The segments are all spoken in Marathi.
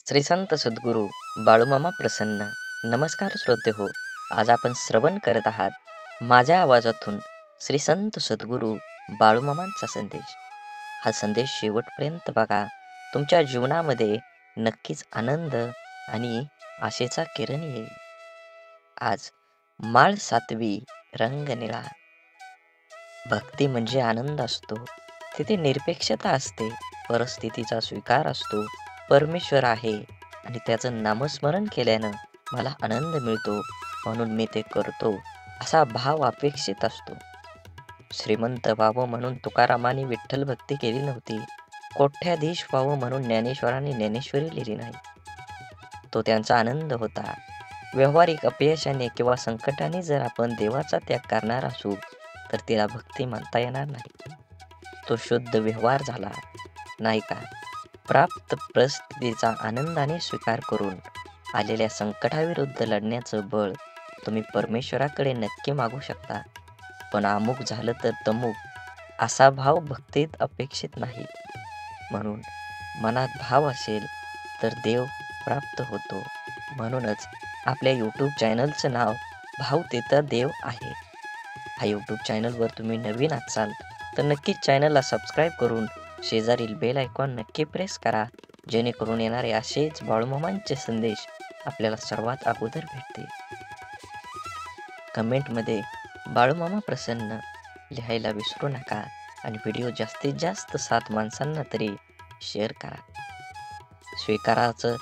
श्री संत सद्गुरू बाळूमामा प्रसन्न. नमस्कार श्रोते हो. आज आपण श्रवण करत आहात माझ्या आवाजातून श्री संत सद्गुरू बाळूमामांचा संदेश. हा संदेश शेवटपर्यंत बघा. तुमच्या जीवनामध्ये नक्कीच आनंद आणि आशेचा किरण येईल. आज माळ 7वी, रंग निळा. भक्ती म्हणजे आनंद असतो, तिथे निरपेक्षता असते, परिस्थितीचा स्वीकार असतो. परमेश्वर आहे आणि त्याचं नामस्मरण केल्यानं मला आनंद मिळतो, म्हणून मी ते करतो, असा भाव अपेक्षित असतो. श्रीमंत व्हावं म्हणून तुकारामांनी विठ्ठल भक्ती केली नव्हती. कोट्याधीश व्हावं म्हणून ज्ञानेश्वरांनी ज्ञानेश्वरी लिहिली नाही. तो त्यांचा आनंद होता. व्यावहारिक अपयशाने किंवा संकटाने जर आपण देवाचा त्याग करणार असू तर तिला भक्ती म्हणता येणार नाही. तो शुद्ध व्यवहार झाला नाही का? प्राप्त परिस्थितीचा आनंदाने स्वीकार करून आलेल्या संकटाविरुद्ध लढण्याचं बळ तुम्ही परमेश्वराकडे नक्की मागू शकता. पण अमुक झालं तर तमुक असा भाव भक्तीत अपेक्षित नाही. म्हणून मनात भाव असेल तर देव प्राप्त होतो. म्हणूनच आपल्या यूट्यूब चॅनलचं नाव भाव तिथं देव आहे. हा यूट्यूब चॅनलवर तुम्ही नवीन असाल तर नक्कीच चॅनलला सबस्क्राईब करून शेजारील बेल आयकॉन नक्की प्रेस करा, जेणेकरून येणारे असेच बाळूमामांचे संदेश आपल्याला सर्वात अगोदर भेटतील. कमेंटमध्ये बाळूमामा प्रसन्न लिहायला विसरू नका आणि व्हिडिओ जास्तीत जास्त 7 माणसांना तरी शेअर करा. स्वीकाराचं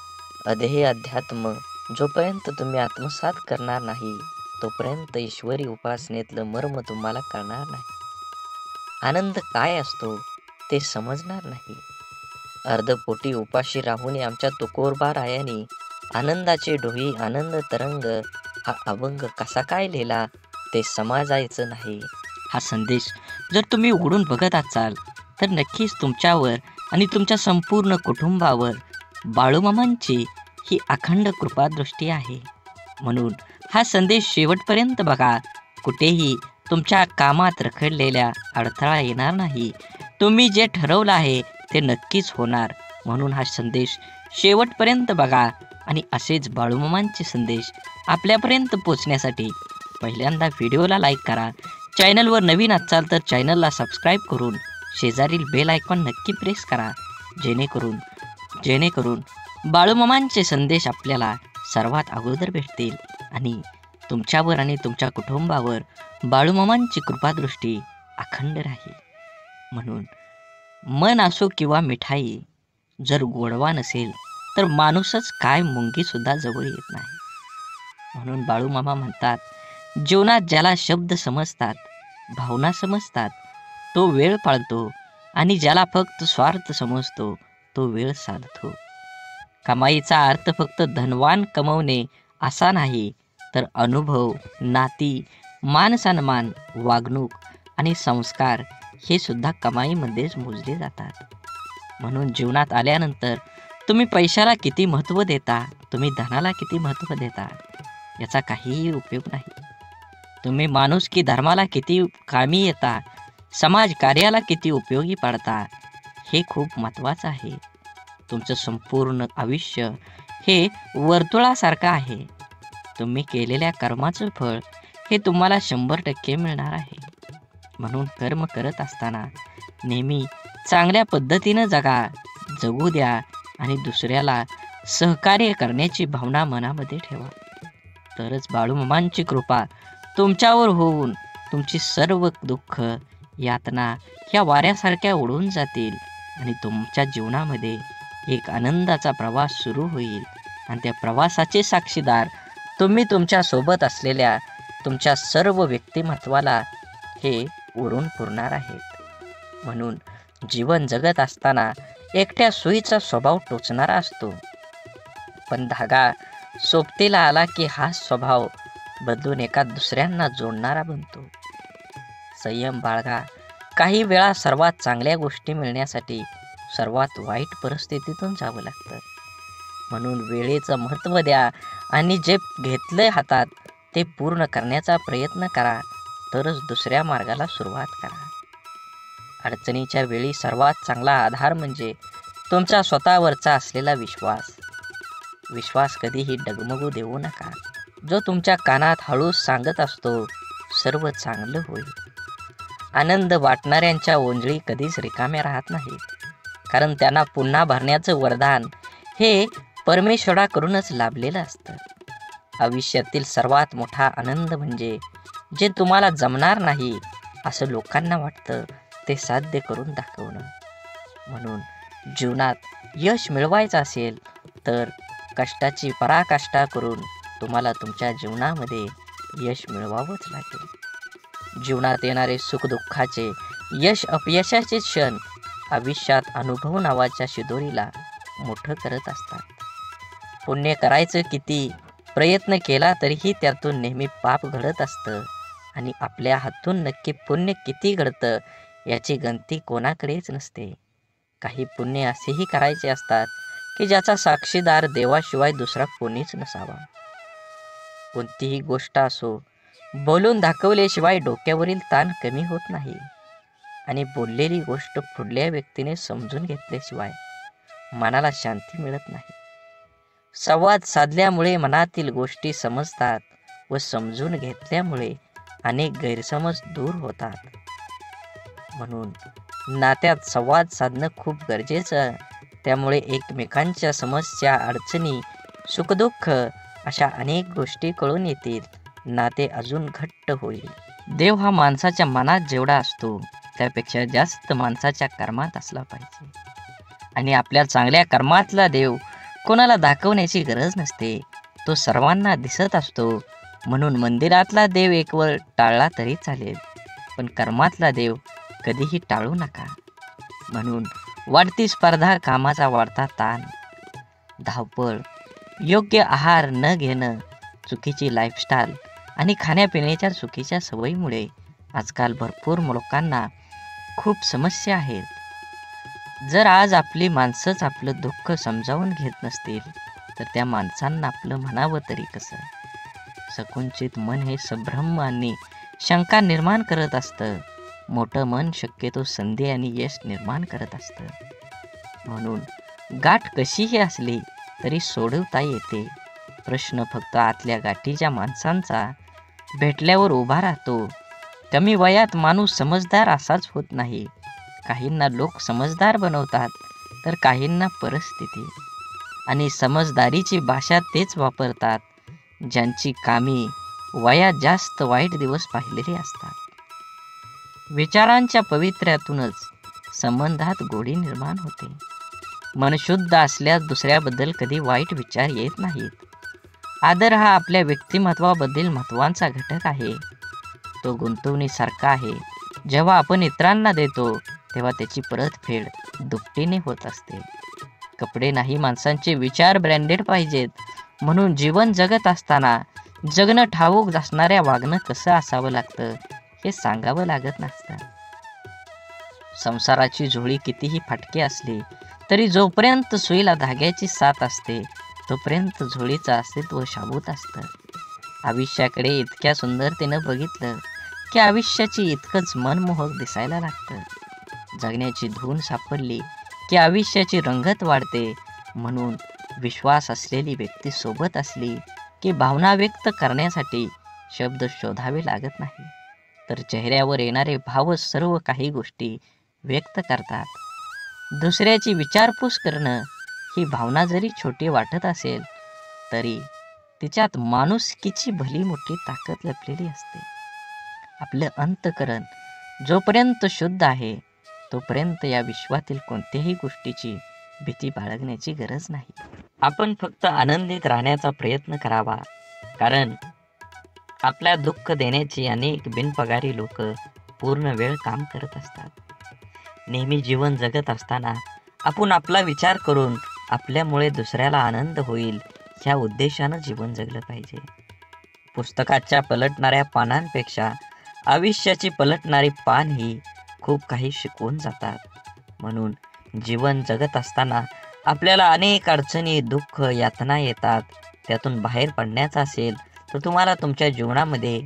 अध्येय अध्यात्म जोपर्यंत तुम्ही आत्मसात करणार नाही तोपर्यंत ईश्वरी उपासनेतलं मर्म तुम्हाला कळणार नाही. आनंद काय असतो ते समजणार नाही. अर्धपोटी उपाशी राहून आमच्या तुकोरबा रायानी आनंदाचे डोही आनंद तरंग हा अभंग कसा काय लिहिला ते समजायचं नाही. हा संदेश जर तुम्ही उघडून बघत असाल तर नक्कीच तुमच्यावर आणि तुमच्या संपूर्ण कुटुंबावर बाळूमामांची ही अखंड कृपादृष्टी आहे. म्हणून हा संदेश शेवटपर्यंत बघा. कुठेही तुमच्या कामात रखडलेल्या अडथळा येणार नाही. तुम्ही जे ठरवलं आहे ते नक्कीच होणार. म्हणून हा संदेश शेवटपर्यंत बघा आणि असेच बाळूमामांचे संदेश आपल्यापर्यंत पोचण्यासाठी पहिल्यांदा व्हिडिओला लाईक करा. चॅनलवर नवीन असाल तर चॅनलला सबस्क्राईब करून शेजारील बेल आयकॉन नक्की प्रेस करा, जेणेकरून बाळूमामांचे संदेश आपल्याला सर्वात अगोदर भेटतील आणि तुमच्यावर आणि तुमच्या कुटुंबावर बाळूमामांची कृपादृष्टी अखंड राहील. म्हणून मन असो किंवा मिठाई, जर गोडवा नसेल तर माणूसच काय मुंगीसुद्धा जवळ येत नाही. म्हणून बाळूमामा म्हणतात, जीवनात ज्याला शब्द समजतात, भावना समजतात तो वेळ पाळतो आणि ज्याला फक्त स्वार्थ समजतो तो वेळ साधतो. कमाईचा अर्थ फक्त धनवान कमवणे असा नाही, तर अनुभव, नाती, मान-सन्मान, वागणूक आणि संस्कार हे सुद्धा कमाईमध्येच मोजले जातात. म्हणून जीवनात आल्यानंतर तुम्ही पैशाला किती महत्त्व देता, तुम्ही धनाला किती महत्त्व देता याचा काहीही उपयोग नाही. तुम्ही माणुसकी धर्माला किती कामी येता, समाज कार्याला किती उपयोगी पडता हे खूप महत्त्वाचं आहे. तुमचं संपूर्ण आयुष्य हे वर्तुळासारखं आहे. तुम्ही केलेल्या कर्माचं फळ हे तुम्हाला 100% मिळणार आहे. म्हणून कर्म करत असताना नेहमी चांगल्या पद्धतीनं जगू द्या आणि दुसऱ्याला सहकार्य करण्याची भावना मनामध्ये ठेवा. तरच बाळूमामांची कृपा तुमच्यावर होऊन तुमची सर्व दुःख, यातना ह्या वाऱ्यासारख्या उडून जातील आणि तुमच्या जीवनामध्ये एक आनंदाचा प्रवास सुरू होईल. आणि त्या प्रवासाचे साक्षीदार तुम्ही तुमच्या सोबत असलेल्या तुमच्या सर्व व्यक्तिमत्वाला हे उरून पुरणार आहेत. म्हणून जीवन जगत असताना एकट्या सुईचा स्वभाव टोचणारा असतो, पण धागा सोबतीला आला की हा स्वभाव बदलून एका दुसऱ्यांना जोडणारा बनतो. संयम बाळगा. काही वेळा सर्वात चांगल्या गोष्टी मिळण्यासाठी सर्वात वाईट परिस्थितीतून जावं लागतं. म्हणून वेळेचं महत्त्व द्या आणि जे घेतलंय हातात ते पूर्ण करण्याचा प्रयत्न करा, तरच दुसऱ्या मार्गाला सुरुवात करा. अडचणीच्या वेळी सर्वात चांगला आधार म्हणजे तुमचा स्वतःवरचा असलेला विश्वास. विश्वास कधीही डगमगू देऊ नका, जो तुमच्या कानात हळूच सांगत असतो सर्व चांगलं होईल. आनंद वाटणाऱ्यांच्या ओंजळी कधीच रिकाम्या राहत नाहीत, कारण त्यांना पुन्हा भरण्याचं वरदान हे परमेश्वराकडूनच लाभलेलं असतं. आयुष्यातील सर्वात मोठा आनंद म्हणजे जे तुम्हाला जमणार नाही असं लोकांना वाटतं ते साध्य करून दाखवणं. म्हणून जीवनात यश मिळवायचं असेल तर कष्टाची पराकाष्ठा करून तुम्हाला तुमच्या जीवनामध्ये यश मिळवावंच लागेल. जीवनात येणारे सुखदुःखाचे, यश अपयशाचे क्षण आयुष्यात अनुभव नावाच्या शिदोरीला मोठं करत असतात. पुण्य करायचं किती प्रयत्न केला तरीही त्यातून नेहमी पाप घडत असतं आणि आपल्या हातून नक्की पुण्य किती घडतं याची गणती कोणाकडेच नसते. काही पुण्य असेही करायचे असतात की ज्याचा साक्षीदार देवाशिवाय दुसरा कोणीच नसावा. कोणतीही गोष्ट असो, बोलून दाखवल्याशिवाय डोक्यावरील ताण कमी होत नाही आणि बोललेली गोष्ट पुढल्या व्यक्तीने समजून घेतल्याशिवाय मनाला शांती मिळत नाही. संवाद साधल्यामुळे मनातील गोष्टी समजतात व समजून घेतल्यामुळे अनेक गैरसमज दूर होतात. म्हणून नात्यात संवाद साधणं खूप गरजेचं. त्यामुळे एकमेकांच्या समस्या, अडचणी, सुखदुःख अशा अनेक गोष्टी कळून येतील. नाते अजून घट्ट होईल. देव हा माणसाच्या मनात जेवढा असतो त्यापेक्षा जास्त माणसाच्या कर्मात असला पाहिजे. आणि आपल्या चांगल्या कर्मातला देव कोणाला दाखवण्याची गरज नसते, तो सर्वांना दिसत असतो. म्हणून मंदिरातला देव एकवर टाळला तरी चालेल, पण कर्मातला देव कधीही टाळू नका. म्हणून वाढती स्पर्धा, कामाचा वाढता ताण, धावपळ, योग्य आहार न घेणं, चुकीची लाईफस्टाईल आणि खाण्यापिण्याच्या चुकीच्या सवयीमुळे आजकाल भरपूर लोकांना खूप समस्या आहेत. जर आज आपली माणसंच आपलं दुःख समजावून घेत नसतील तर त्या माणसांना आपलं म्हणावं तरी कसं. संकुचित मन हे संभ्रम आणि शंका निर्माण करत असतं. मोठं मन शक्यतो संधी आणि यश निर्माण करत असतं. म्हणून गाठ कशीही असली तरी सोडवता येते. प्रश्न फक्त आतल्या गाठीच्या माणसांचा भेटल्यावर उभा राहतो. कमी वयात माणूस समजदार असाच होत नाही. काहींना लोक समजदार बनवतात तर काहींना परिस्थिती. आणि समजदारीची भाषा तेच वापरतात ज्यांची कामी वयात जास्त वाईट दिवस पाहिलेले असतात. विचारांच्या पवित्र्यातूनच संबंधात गोडी निर्माण होते. मन शुद्ध असल्यास दुसऱ्याबद्दल कधी वाईट विचार येत नाहीत. आदर हा आपल्या व्यक्तिमत्वाबद्दल महत्त्वाचा घटक आहे. तो गुंतवणुकीसारखा आहे. जेव्हा आपण इतरांना देतो तेव्हा त्याची परतफेड दुपटीने होत असते. कपडे नाही, माणसांचे विचार ब्रँडेड पाहिजेत. म्हणून जीवन जगत असताना जगणं ठाऊक असणाऱ्या वागणं कसं असावं लागतं हे सांगावं लागत नसतं. संसाराची झोळी कितीही फाटके असली तरी जोपर्यंत सुईला धाग्याची साथ असते तोपर्यंत झोळीचं अस्तित्व शाबूत असतं. आयुष्याकडे इतक्या सुंदरतेनं बघितलं की आयुष्याची इतकंच मनमोहक दिसायला लागतं. जगण्याची धून सापडली की आयुष्याची रंगत वाढते. म्हणून विश्वास असलेली व्यक्ती सोबत असली की भावना व्यक्त करण्यासाठी शब्द शोधावे लागत नाही, तर चेहऱ्यावर येणारे भावच सर्व काही गोष्टी व्यक्त करतात. दुसऱ्याची विचारपूस करणं ही भावना जरी छोटी वाटत असेल तरी तिच्यात माणुसकीची भली मोठी ताकद लपलेली असते. आपलं अंतःकरण जोपर्यंत शुद्ध आहे तोपर्यंत या विश्वातील कोणत्याही गोष्टीची भीती बाळगण्याची गरज नाही. आपण फक्त आनंदित राहण्याचा प्रयत्न करावा, कारण आपल्या दुःख देण्याची अनेक बिनपगारी लोक पूर्ण वेळ काम करत असतात. नेहमी जीवन जगत असताना आपण आपला विचार करून आपल्यामुळे दुसऱ्याला आनंद होईल ह्या उद्देशानं जीवन जगलं पाहिजे. पुस्तकाच्या पलटणाऱ्या पानांपेक्षा आयुष्याची पलटणारी पान ही खूप काही शिकवून जातात. म्हणून जीवन जगत असताना आपल्याला अनेक अडचणी, दुःख, यातना येतात. त्यातून बाहेर पडण्याचं असेल तर तुम्हाला तुमच्या जीवनामध्ये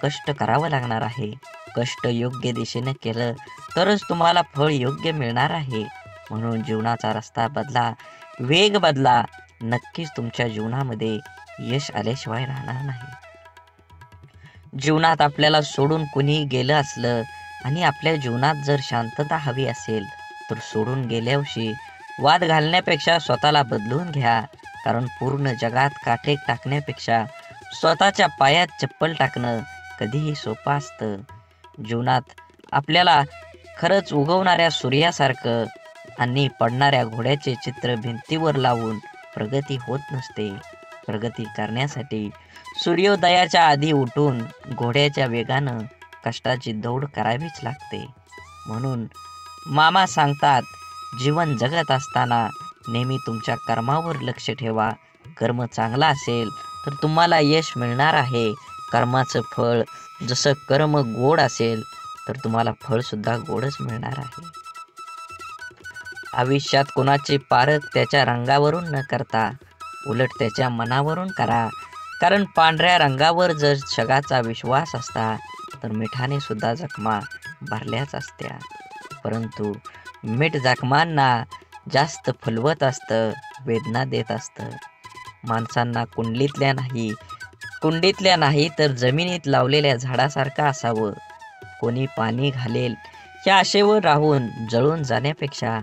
कष्ट करावं लागणार आहे. कष्ट योग्य दिशेने केलं तरच तुम्हाला फळ योग्य मिळणार आहे. म्हणून जीवनाचा रस्ता बदला, वेग बदला नक्कीच तुमच्या जीवनामध्ये यश आल्याशिवाय राहणार नाही. जीवनात आपल्याला सोडून कुणी गेलं असलं आणि आपल्या जीवनात जर शांतता हवी असेल तर सोडून गेल्यावर्षी वाद घालण्यापेक्षा स्वतःला बदलून घ्या. कारण पूर्ण जगात काटे टाकण्यापेक्षा स्वतःच्या पायात चप्पल टाकणं कधीही सोपं असतं. जीवनात आपल्याला खरंच उगवणाऱ्या सूर्यासारखं आणि पडणाऱ्या घोड्याचे चित्र भिंतीवर लावून प्रगती होत नसते. प्रगती करण्यासाठी सूर्योदयाच्या आधी उठून घोड्याच्या वेगानं कष्टाची दौड करावीच लागते. म्हणून मामा सांगतात, जीवन जगत असताना नेहमी तुमच्या कर्मावर लक्ष ठेवा. कर्म चांगला असेल तर तुम्हाला यश मिळणार आहे. कर्माचं फळ जसं कर्म गोड असेल तर तुम्हाला फळसुद्धा गोडच मिळणार आहे. आयुष्यात कोणाचे पारख त्याच्या रंगावरून न करता उलट त्याच्या मनावरून करा. कारण पांढऱ्या रंगावर जर जगाचा विश्वास असता तर मिठाने सुद्धा जखमा भरल्याच असत्या. परंतु मीठ जखमांना जास्त फुलवत असतं, वेदना देत असतं. माणसांना कुंडीतल्या नाही तर जमिनीत लावलेल्या झाडासारखं असावं. कोणी पाणी घालेल या आशेवर राहून जळून जाण्यापेक्षा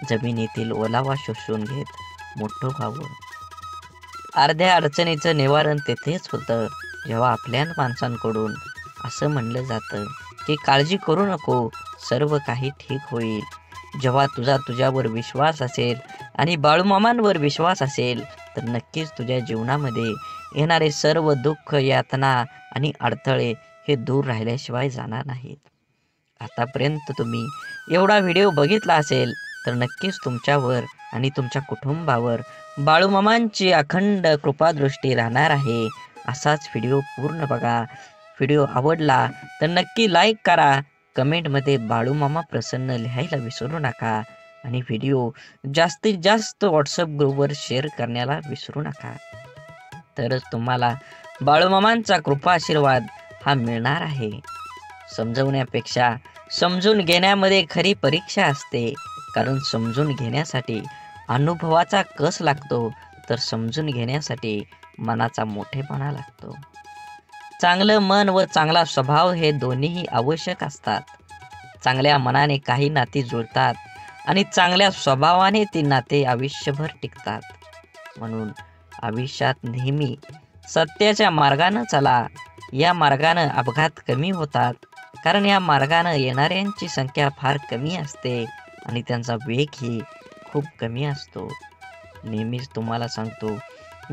जमिनीतील ओलावा शोषून घेत मोठं व्हावं. अर्ध्या अडचणीचं निवारण तेथेच होतं जेव्हा आपल्या माणसांकडून असं म्हणलं जातं की काळजी करू नको, सर्व काही ठीक होईल. जेव्हा तुझ्यावर विश्वास असेल आणि बाळूमामांवर विश्वास असेल तर नक्कीच तुझ्या जीवनामध्ये येणारे सर्व दुःख, यातना आणि अडथळे हे दूर राहिल्याशिवाय जाणार नाहीत. आतापर्यंत तुम्ही एवढा व्हिडिओ बघितला असेल तर नक्कीच तुमच्यावर आणि तुमच्या कुटुंबावर बाळूमामांची अखंड कृपादृष्टी राहणार आहे. असाच व्हिडिओ पूर्ण बघा. व्हिडिओ आवडला तर नक्की लाईक करा. कमेंटमध्ये बाळूमामा प्रसन्न लिहायला विसरू नका आणि व्हिडिओ जास्तीत जास्त व्हॉट्सअप ग्रुपवर शेअर करण्याला विसरू नका. तरच तुम्हाला बाळूमामांचा कृपा आशीर्वाद हा मिळणार आहे. समजवण्यापेक्षा समजून घेण्यामध्ये खरी परीक्षा असते. कारण समजून घेण्यासाठी अनुभवाचा कस लागतो तर समजून घेण्यासाठी मनाचा मोठेपणा लागतो. चांगलं मन व चांगला स्वभाव हे दोन्हीही आवश्यक असतात. चांगल्या मनाने काही नाती जुळतात आणि चांगल्या स्वभावाने ती नाते आयुष्यभर टिकतात. म्हणून आयुष्यात नेहमी सत्याच्या मार्गानं चला. या मार्गानं अपघात कमी होतात. कारण या मार्गानं येणाऱ्यांची संख्या फार कमी असते आणि त्यांचा वेगही खूप कमी असतो. नेहमीच तुम्हाला सांगतो,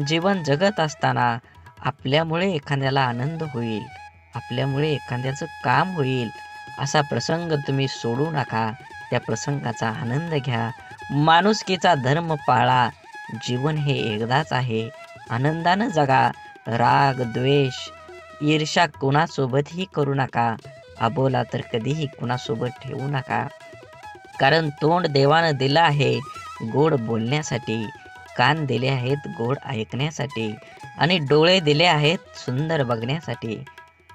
जीवन जगत असताना आपल्यामुळे एखाद्याला आनंद होईल, आपल्यामुळे एखाद्याचं काम होईल असा प्रसंग तुम्ही सोडू नका. त्या प्रसंगाचा आनंद घ्या. माणुसकीचा धर्म पाळा. जीवन हे एकदाच आहे. आनंदानं जगा. राग, द्वेष, ईर्ष्या कुणासोबतही करू नका. अबोला तर कधीही कुणासोबत ठेवू नका. कारण तोंड देवानं दिलं आहे गोड बोलण्यासाठी, कान दिले आहेत गोड ऐकण्यासाठी आणि डोळे दिले आहेत सुंदर बघण्यासाठी.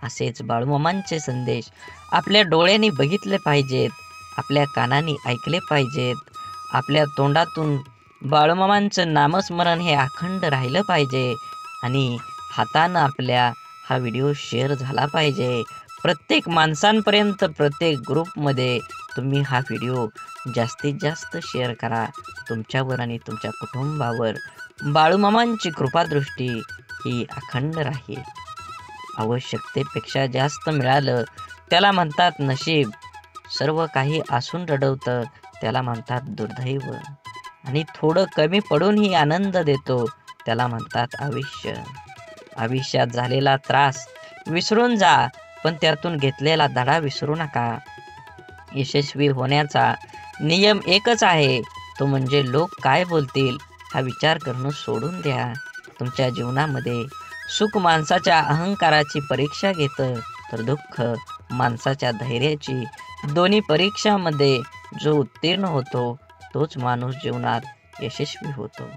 असेच बाळूमामांचे संदेश आपल्या डोळ्यांनी बघितले पाहिजेत, आपल्या कानांनी ऐकले पाहिजेत. आपल्या तोंडातून बाळूमामांचं नामस्मरण हे अखंड राहिलं पाहिजे आणि हातानं आपल्या हा व्हिडिओ शेअर झाला पाहिजे. प्रत्येक माणसांपर्यंत, प्रत्येक ग्रुपमध्ये तुम्ही हा व्हिडिओ जास्तीत जास्त शेअर करा. तुमच्यावर आणि तुमच्या कुटुंबावर बाळूमामांची कृपादृष्टी ही अखंड राहील. आवश्यकतेपेक्षा जास्त मिळालं त्याला म्हणतात नशीब. सर्व काही असून रडवतं त्याला म्हणतात दुर्दैव. आणि थोडं कमी पडूनही आनंद देतो त्याला म्हणतात आयुष्य. आयुष्यात झालेला त्रास विसरून जा, पण त्यातून घेतलेला धडा विसरू नका. यशस्वी होण्याचा नियम एकच आहे, तो म्हणजे लोक काय बोलतील हा विचार करणं सोडून द्या. तुमच्या जीवनामध्ये सुख माणसाच्या अहंकाराची परीक्षा घेतं तर दुःख माणसाच्या धैर्याची. दोन्ही परीक्षामध्ये जो उत्तीर्ण होतो तोच माणूस जीवनात यशस्वी होतो.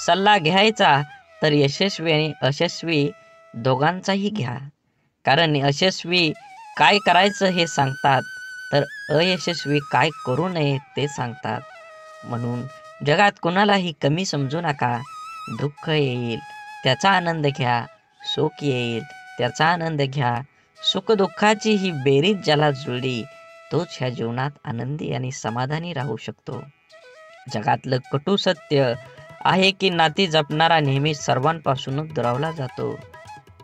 सल्ला घ्यायचा तर यशस्वी आणि अयशस्वी दोघांचाही घ्या. कारण यशस्वी काय करायचं हे सांगतात तर अयशस्वी काय करू नये ते सांगतात. म्हणून जगात कोणालाही कमी समजू नका. दुःख येईल त्याचा आनंद घ्या, सुख येईल त्याचा आनंद घ्या. सुखदुःखाची ही बेरीज ज्याला जुळली तोच ह्या जीवनात आनंदी आणि समाधानी राहू शकतो. जगातलं कटू सत्य आहे की नाती जपणारा नेहमी सर्वांपासूनच दुरावला जातो.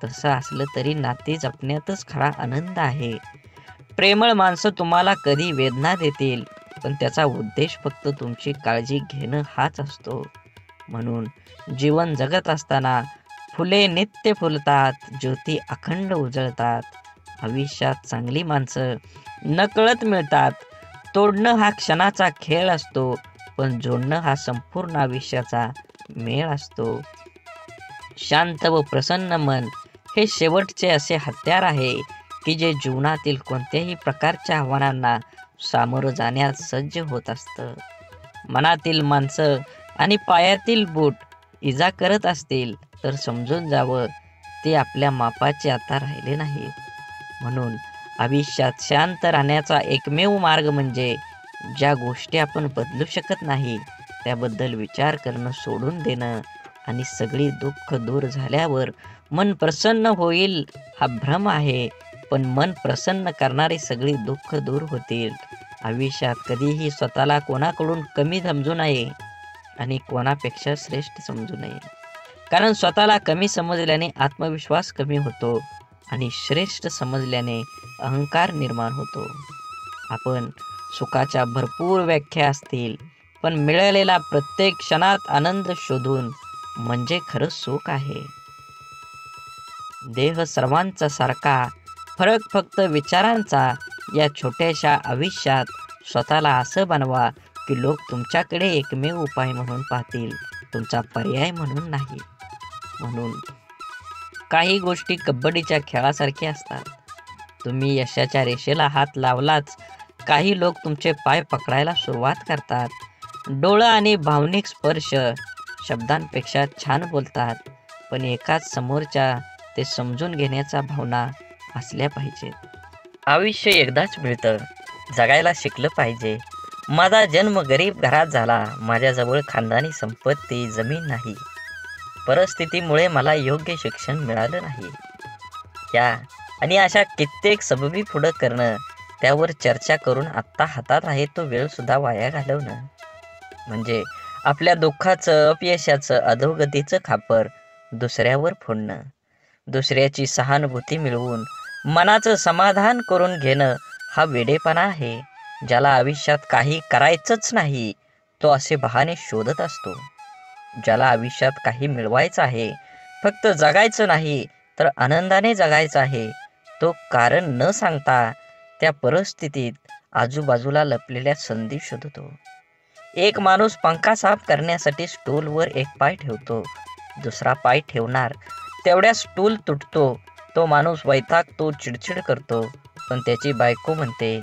तसं असलं तरी नाती जपण्यातच खरा आनंद आहे. प्रेमळ माणसं तुम्हाला कधी वेदना देतील, पण त्याचा उद्देश फक्त तुमची काळजी घेणं हाच असतो. म्हणून जीवन जगत असताना फुले नित्य फुलतात, ज्योती अखंड उजळतात. आयुष्यात चांगली माणसं नकळत मिळतात. तोडणं हा क्षणाचा खेळ असतो, पण जोडणं हा संपूर्ण आयुष्याचा मेळ असतो. शांत व प्रसन्न मन हे शेवटचे असे हत्यार आहे की जे जीवनातील कोणत्याही प्रकारच्या आव्हानांना सामोरं जाण्यास सज्ज होत असतं. मनातील माणसं आणि पायातील बूट इजा करत असतील तर समजून जावं ते आपल्या मापाचे आता राहिले नाहीत. म्हणून आयुष्यात शांत राहण्याचा एकमेव मार्ग म्हणजे ज्या गोष्टी आपण बदलू शकत नाही त्याबद्दल विचार करणं सोडून देणं आणि सगळी दुःख दूर झाल्यावर मन प्रसन्न होईल हा भ्रम आहे. पण मन प्रसन्न करणारी सगळी दुःख दूर होतील. आयुष्यात कधीही स्वतःला कोणाकडून कमी समजू नये आणि कोणापेक्षा श्रेष्ठ समजू नये. कारण स्वतःला कमी समजल्याने आत्मविश्वास कमी होतो आणि श्रेष्ठ समजल्याने अहंकार निर्माण होतो. आपण सुखाच्या भरपूर व्याख्या असतील, पण मिळालेला प्रत्येक क्षणात आनंद शोधून म्हणजे खरं सुख आहे. देह सर्वांचा सारखा, फरक फक्त विचारांचा. या छोट्याशा आयुष्यात स्वतःला असं बनवा की लोक तुमच्याकडे एकमेव उपाय म्हणून पाहतील, तुमचा पर्याय म्हणून नाही. म्हणून काही गोष्टी कबड्डीच्या खेळासारख्या असतात. तुम्ही यशाच्या रेषेला हात लावलाच काही लोक तुमचे पाय पकडायला सुरुवात करतात. डोळं आणि भावनिक स्पर्श शब्दांपेक्षा छान बोलतात, पण एकाच समोरच्या ते समजून घेण्याच्या भावना असल्या पाहिजेत. आयुष्य एकदाच मिळतं, जगायला शिकलं पाहिजे. माझा जन्म गरीब घरात झाला, माझ्याजवळ खानदानी संपत्ती जमीन नाही, परिस्थितीमुळे मला योग्य शिक्षण मिळालं नाही. या आणि अशा कित्येक सबबी पुढं करणं, त्यावर चर्चा करून आत्ता हातात आहे तो वेळ सुद्धा वाया घालवणं म्हणजे आपल्या दुःखाचं, अपयशाचं, अधोगतीचं खापर दुसऱ्यावर फोडणं. दुसऱ्याची सहानुभूती मिळवून मनाचं समाधान करून घेणं हा वेडेपणा आहे. ज्याला आयुष्यात काही करायचंच नाही तो असे बहाणे शोधत असतो. ज्याला आयुष्यात काही मिळवायचं आहे, फक्त जगायचं नाही तर आनंदाने जगायचं आहे, तो कारण न सांगता त्या परिस्थितीत आजूबाजूला लपलेल्या संधी शोधतो. एक माणूस पंखा साफ करण्यासाठी स्टूलवर एक पाय ठेवतो, दुसरा पाय ठेवणार तेवढ्या स्टूल तुटतो. तो माणूस वैतागतो, चिडचिड करतो, पण त्याची बायको म्हणते,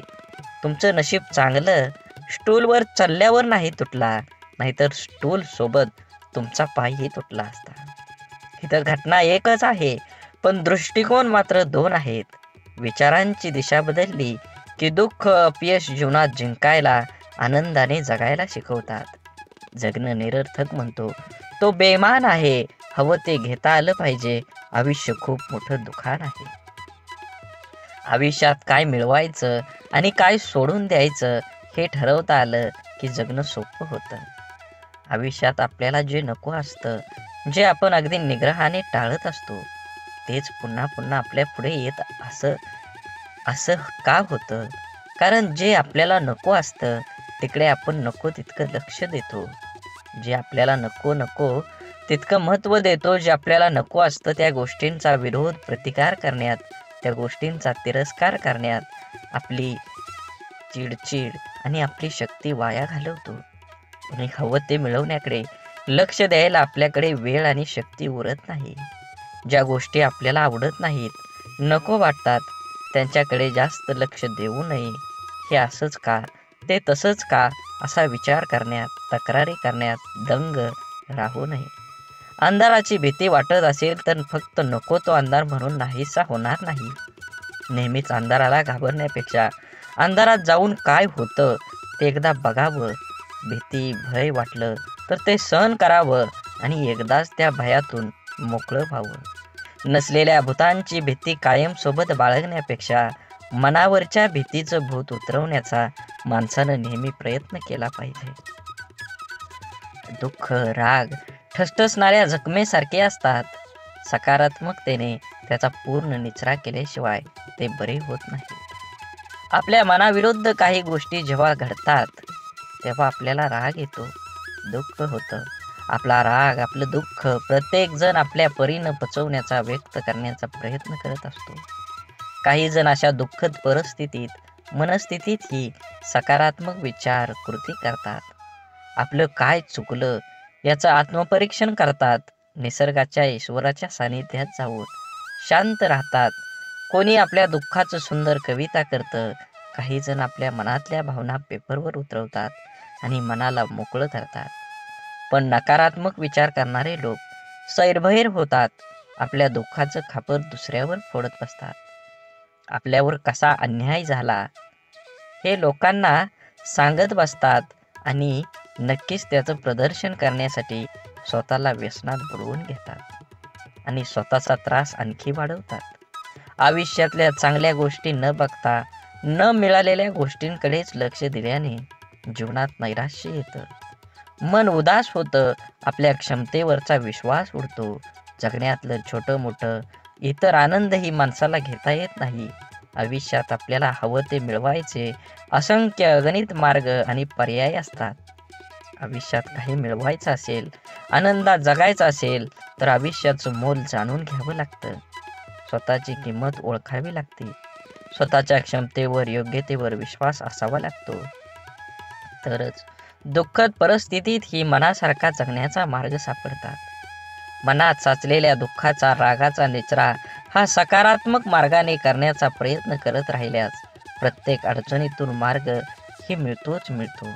तुमचं नशीब चांगलं, स्टूलवर चढल्यावर नाही तुटला, नाहीतर स्टूल सोबत तुमचा पायही तुटला असता. इथं घटना एकच आहे, पण दृष्टिकोन मात्र दोन आहेत. विचारांची दिशा बदलली की दुःख, अपयश जीवनात जिंकायला, आनंदाने जगायला शिकवतात. जगणं निरर्थक म्हणतो तो बेमान आहे. हवं ते घेता आलं पाहिजे. आयुष्य खूप मोठं दुकान आहे. आयुष्यात काय मिळवायचं आणि काय सोडून द्यायचं हे ठरवता आलं की जगणं सोपं होतं. आयुष्यात आपल्याला जे नको असतं, जे आपण अगदी निग्रहाने टाळत असतो, तेच पुन्हा पुन्हा आपल्या पुढे येत असं का होतं? कारण जे आपल्याला नको असतं तिकडे आपण नको तितकं लक्ष देतो. जे आपल्याला नको तितकं महत्त्व देतो. जे आपल्याला नको असतं त्या गोष्टींचा विरोध, प्रतिकार करण्यात, त्या गोष्टींचा तिरस्कार करण्यात आपली चिडचिड आणि आपली शक्ती वाया घालवतो. आणि हवं ते मिळवण्याकडे लक्ष द्यायला आपल्याकडे वेळ आणि शक्ती उरत नाही. ज्या गोष्टी आपल्याला आवडत नाहीत, नको वाटतात, त्यांच्याकडे जास्त लक्ष देऊ नये. हे असंच का, ते तसंच का असा विचार करण्यात, तक्रारी करण्यात दंग राहू नये. अंधाराची भीती वाटत असेल तर फक्त नको तो अंधार म्हणून नाहीसा होणार नाही. नेहमीच अंधाराला घाबरण्यापेक्षा अंधारात जाऊन काय होतं ते एकदा बघावं. भीती भय वाटलं तर ते सहन करावं आणि एकदाच त्या भयातून मोकळं व्हावं. नसलेल्या भूतांची भीती कायम सोबत बाळगण्यापेक्षा मनावरच्या भीतीचं भूत उतरवण्याचा माणसानं नेहमी प्रयत्न केला पाहिजे. दुःख राग ठसठसणाऱ्या जखमेसारखे असतात. सकारात्मकतेने त्याचा पूर्ण निचरा केल्याशिवाय ते बरे होत नाही. आपल्या मनाविरुद्ध काही गोष्टी जेव्हा घडतात तेव्हा आपल्याला राग येतो, दुःख होतं. आपला राग आपलं दुःख प्रत्येक जण आपल्या परीनं पचवण्याचा व्यक्त करण्याचा प्रयत्न करत असतो. काही जण अशा दुःखद परिस्थितीत मनस्थितीतही सकारात्मक विचार कृती करतात. आपलं काय चुकलं याचं आत्मपरीक्षण करतात. निसर्गाच्या ईश्वराच्या सानिध्यात जाऊन शांत राहतात. कोणी आपल्या दुःखाचं सुंदर कविता करतं. काही जण आपल्या मनातल्या भावना पेपरवर उतरवतात आणि मनाला मोकळं करतात. पण नकारात्मक विचार करणारे लोक सैरभैर होतात. आपल्या दुःखाचं खापर दुसऱ्यावर फोडत बसतात. आपल्यावर कसा अन्याय झाला हे लोकांना सांगत बसतात आणि नक्कीच त्याचं प्रदर्शन करण्यासाठी स्वतःला व्यसनात बुडवून घेतात आणि स्वतःचा त्रास आणखी वाढवतात. आयुष्यातल्या चांगल्या गोष्टी न बघता न मिळालेल्या गोष्टींकडेच लक्ष दिल्याने जीवनात नैराश्य येतं, मन उदास होतं, आपल्या क्षमतेवरचा विश्वास उडतो. जगण्यातलं छोटं मोठं इतर आनंदही माणसाला घेता येत नाही. आयुष्यात आपल्याला हवं ते मिळवायचे असंख्य अगणित मार्ग आणि पर्याय असतात. आयुष्यात काही मिळवायचं असेल, आनंदात जगायचं असेल तर आयुष्याचं मोल जाणून घ्यावं लागतं. स्वतःची किंमत ओळखावी लागते. स्वतःच्या क्षमतेवर योग्यतेवर विश्वास असावा लागतो. तरच दुःखद परिस्थितीत ही मनासारखा जगण्याचा मार्ग सापडतात. मनात साचलेल्या दुःखाचा रागाचा निचरा हा सकारात्मक मार्गाने करण्याचा प्रयत्न करत राहिल्यास प्रत्येक अडचणीतून मार्ग ही मिळतोच मिळतो.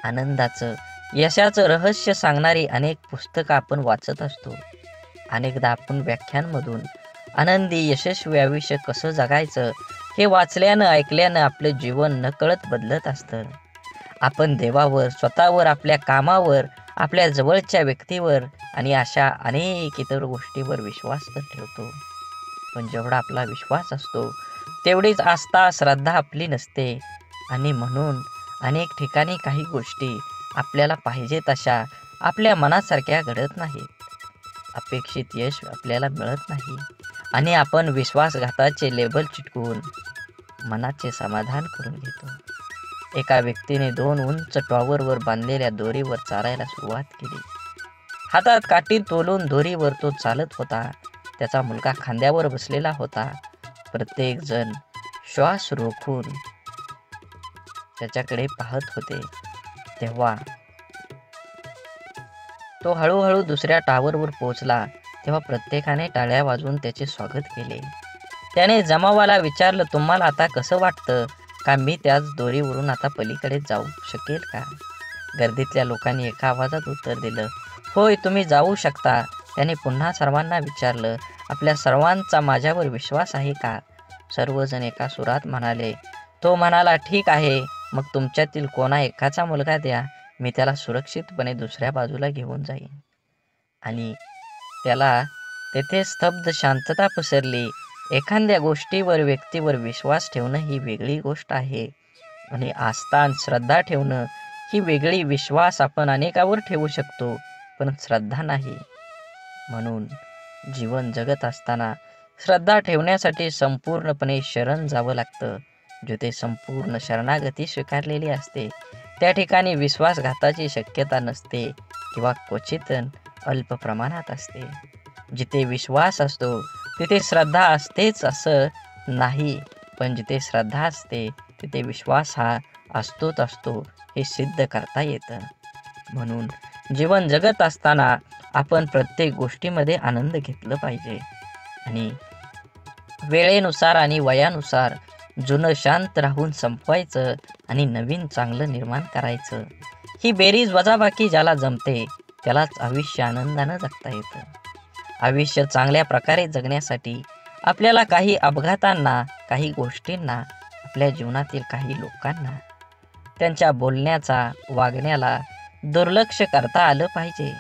आनंदाचं यशाचं रहस्य सांगणारी अनेक पुस्तकं आपण वाचत असतो. अनेकदा आपण व्याख्यानमधून आनंदी यशस्वी आयुष्य कसं जगायचं हे वाचल्यानं ऐकल्यानं आपलं जीवन नकळत बदलत असतं. आपण देवावर, स्वतःवर, आपल्या कामावर, आपल्या जवळच्या व्यक्तीवर आणि अशा अनेक इतर गोष्टीवर विश्वास तर ठेवतो. पण जेवढा आपला विश्वास असतो तेवढीच आस्था श्रद्धा आपली नसते आणि म्हणून अनेक ठिकाणी काही गोष्टी आपल्याला पाहिजे तशा आपल्या मनासारख्या घडत नाहीत. अपेक्षित यश आपल्याला मिळत नाही आणि आपण विश्वासघाताचे लेबल चिटकवून मनाचे समाधान करून घेतो. एका व्यक्तीने 2 उंच टॉवरवर बांधलेल्या दोरीवर चालायला सुरुवात केली. हातात काठी तोलून दोरीवर तो चालत होता. त्याचा मुलगा खांद्यावर बसलेला होता. प्रत्येक जण श्वास रोखून त्याच्याकडे पाहत होते. तेव्हा तो हळूहळू दुसऱ्या टॉवरवर पोहोचला. तेव्हा प्रत्येकाने टाळ्या वाजवून त्याचे स्वागत केले. त्याने जमावाला विचारलं, तुम्हाला आता कसं वाटतं? का मी त्याच दोरीवरून आता पलीकडे जाऊ शकेल का? गर्दीतल्या लोकांनी एका आवाजात उत्तर दिलं, होय, तुम्ही जाऊ शकता. त्याने पुन्हा सर्वांना विचारलं, आपल्या सर्वांचा माझ्यावर विश्वास आहे का? सर्वजण एका सुरात म्हणाले. तो म्हणाला, ठीक आहे, मग तुमच्यातील कोणा एकाचा मुलगा द्या, मी त्याला सुरक्षितपणे दुसऱ्या बाजूला घेऊन जाईन. आणि त्याला तेथे स्तब्ध शांतता पसरली. एखाद्या गोष्टीवर व्यक्तीवर विश्वास ठेवणं ही वेगळी गोष्ट आहे आणि आस्था आणि श्रद्धा ठेवणं ही वेगळी. विश्वास आपण अनेकावर ठेवू शकतो पण श्रद्धा नाही. म्हणून जीवन जगत असताना श्रद्धा ठेवण्यासाठी संपूर्णपणे शरण जावं लागतं. जिथे संपूर्ण शरणागती स्वीकारलेली असते त्या ठिकाणी विश्वासघाताची शक्यता नसते किंवा क्वचित अल्प प्रमाणात असते. जिथे विश्वास असतो तिथे श्रद्धा असतेच असं नाही, पण जिथे श्रद्धा असते तिथे विश्वास हा असतोच असतो हे सिद्ध करता येतं. म्हणून जीवन जगत असताना आपण प्रत्येक गोष्टीमध्ये आनंद घेतला पाहिजे आणि वेळेनुसार आणि वयानुसार जुनं शांत राहून संपवायचं आणि नवीन चांगलं निर्माण करायचं. ही बेरीज वजाबाकी ज्याला जमते त्यालाच आयुष्य आनंदानं जगता येतं. आयुष्य चांगल्या प्रकारे जगण्यासाठी आपल्याला काही अपघातांना, काही गोष्टींना, आपल्या जीवनातील काही लोकांना त्यांच्या बोलण्याचा वागण्याला दुर्लक्ष करता आलं पाहिजे.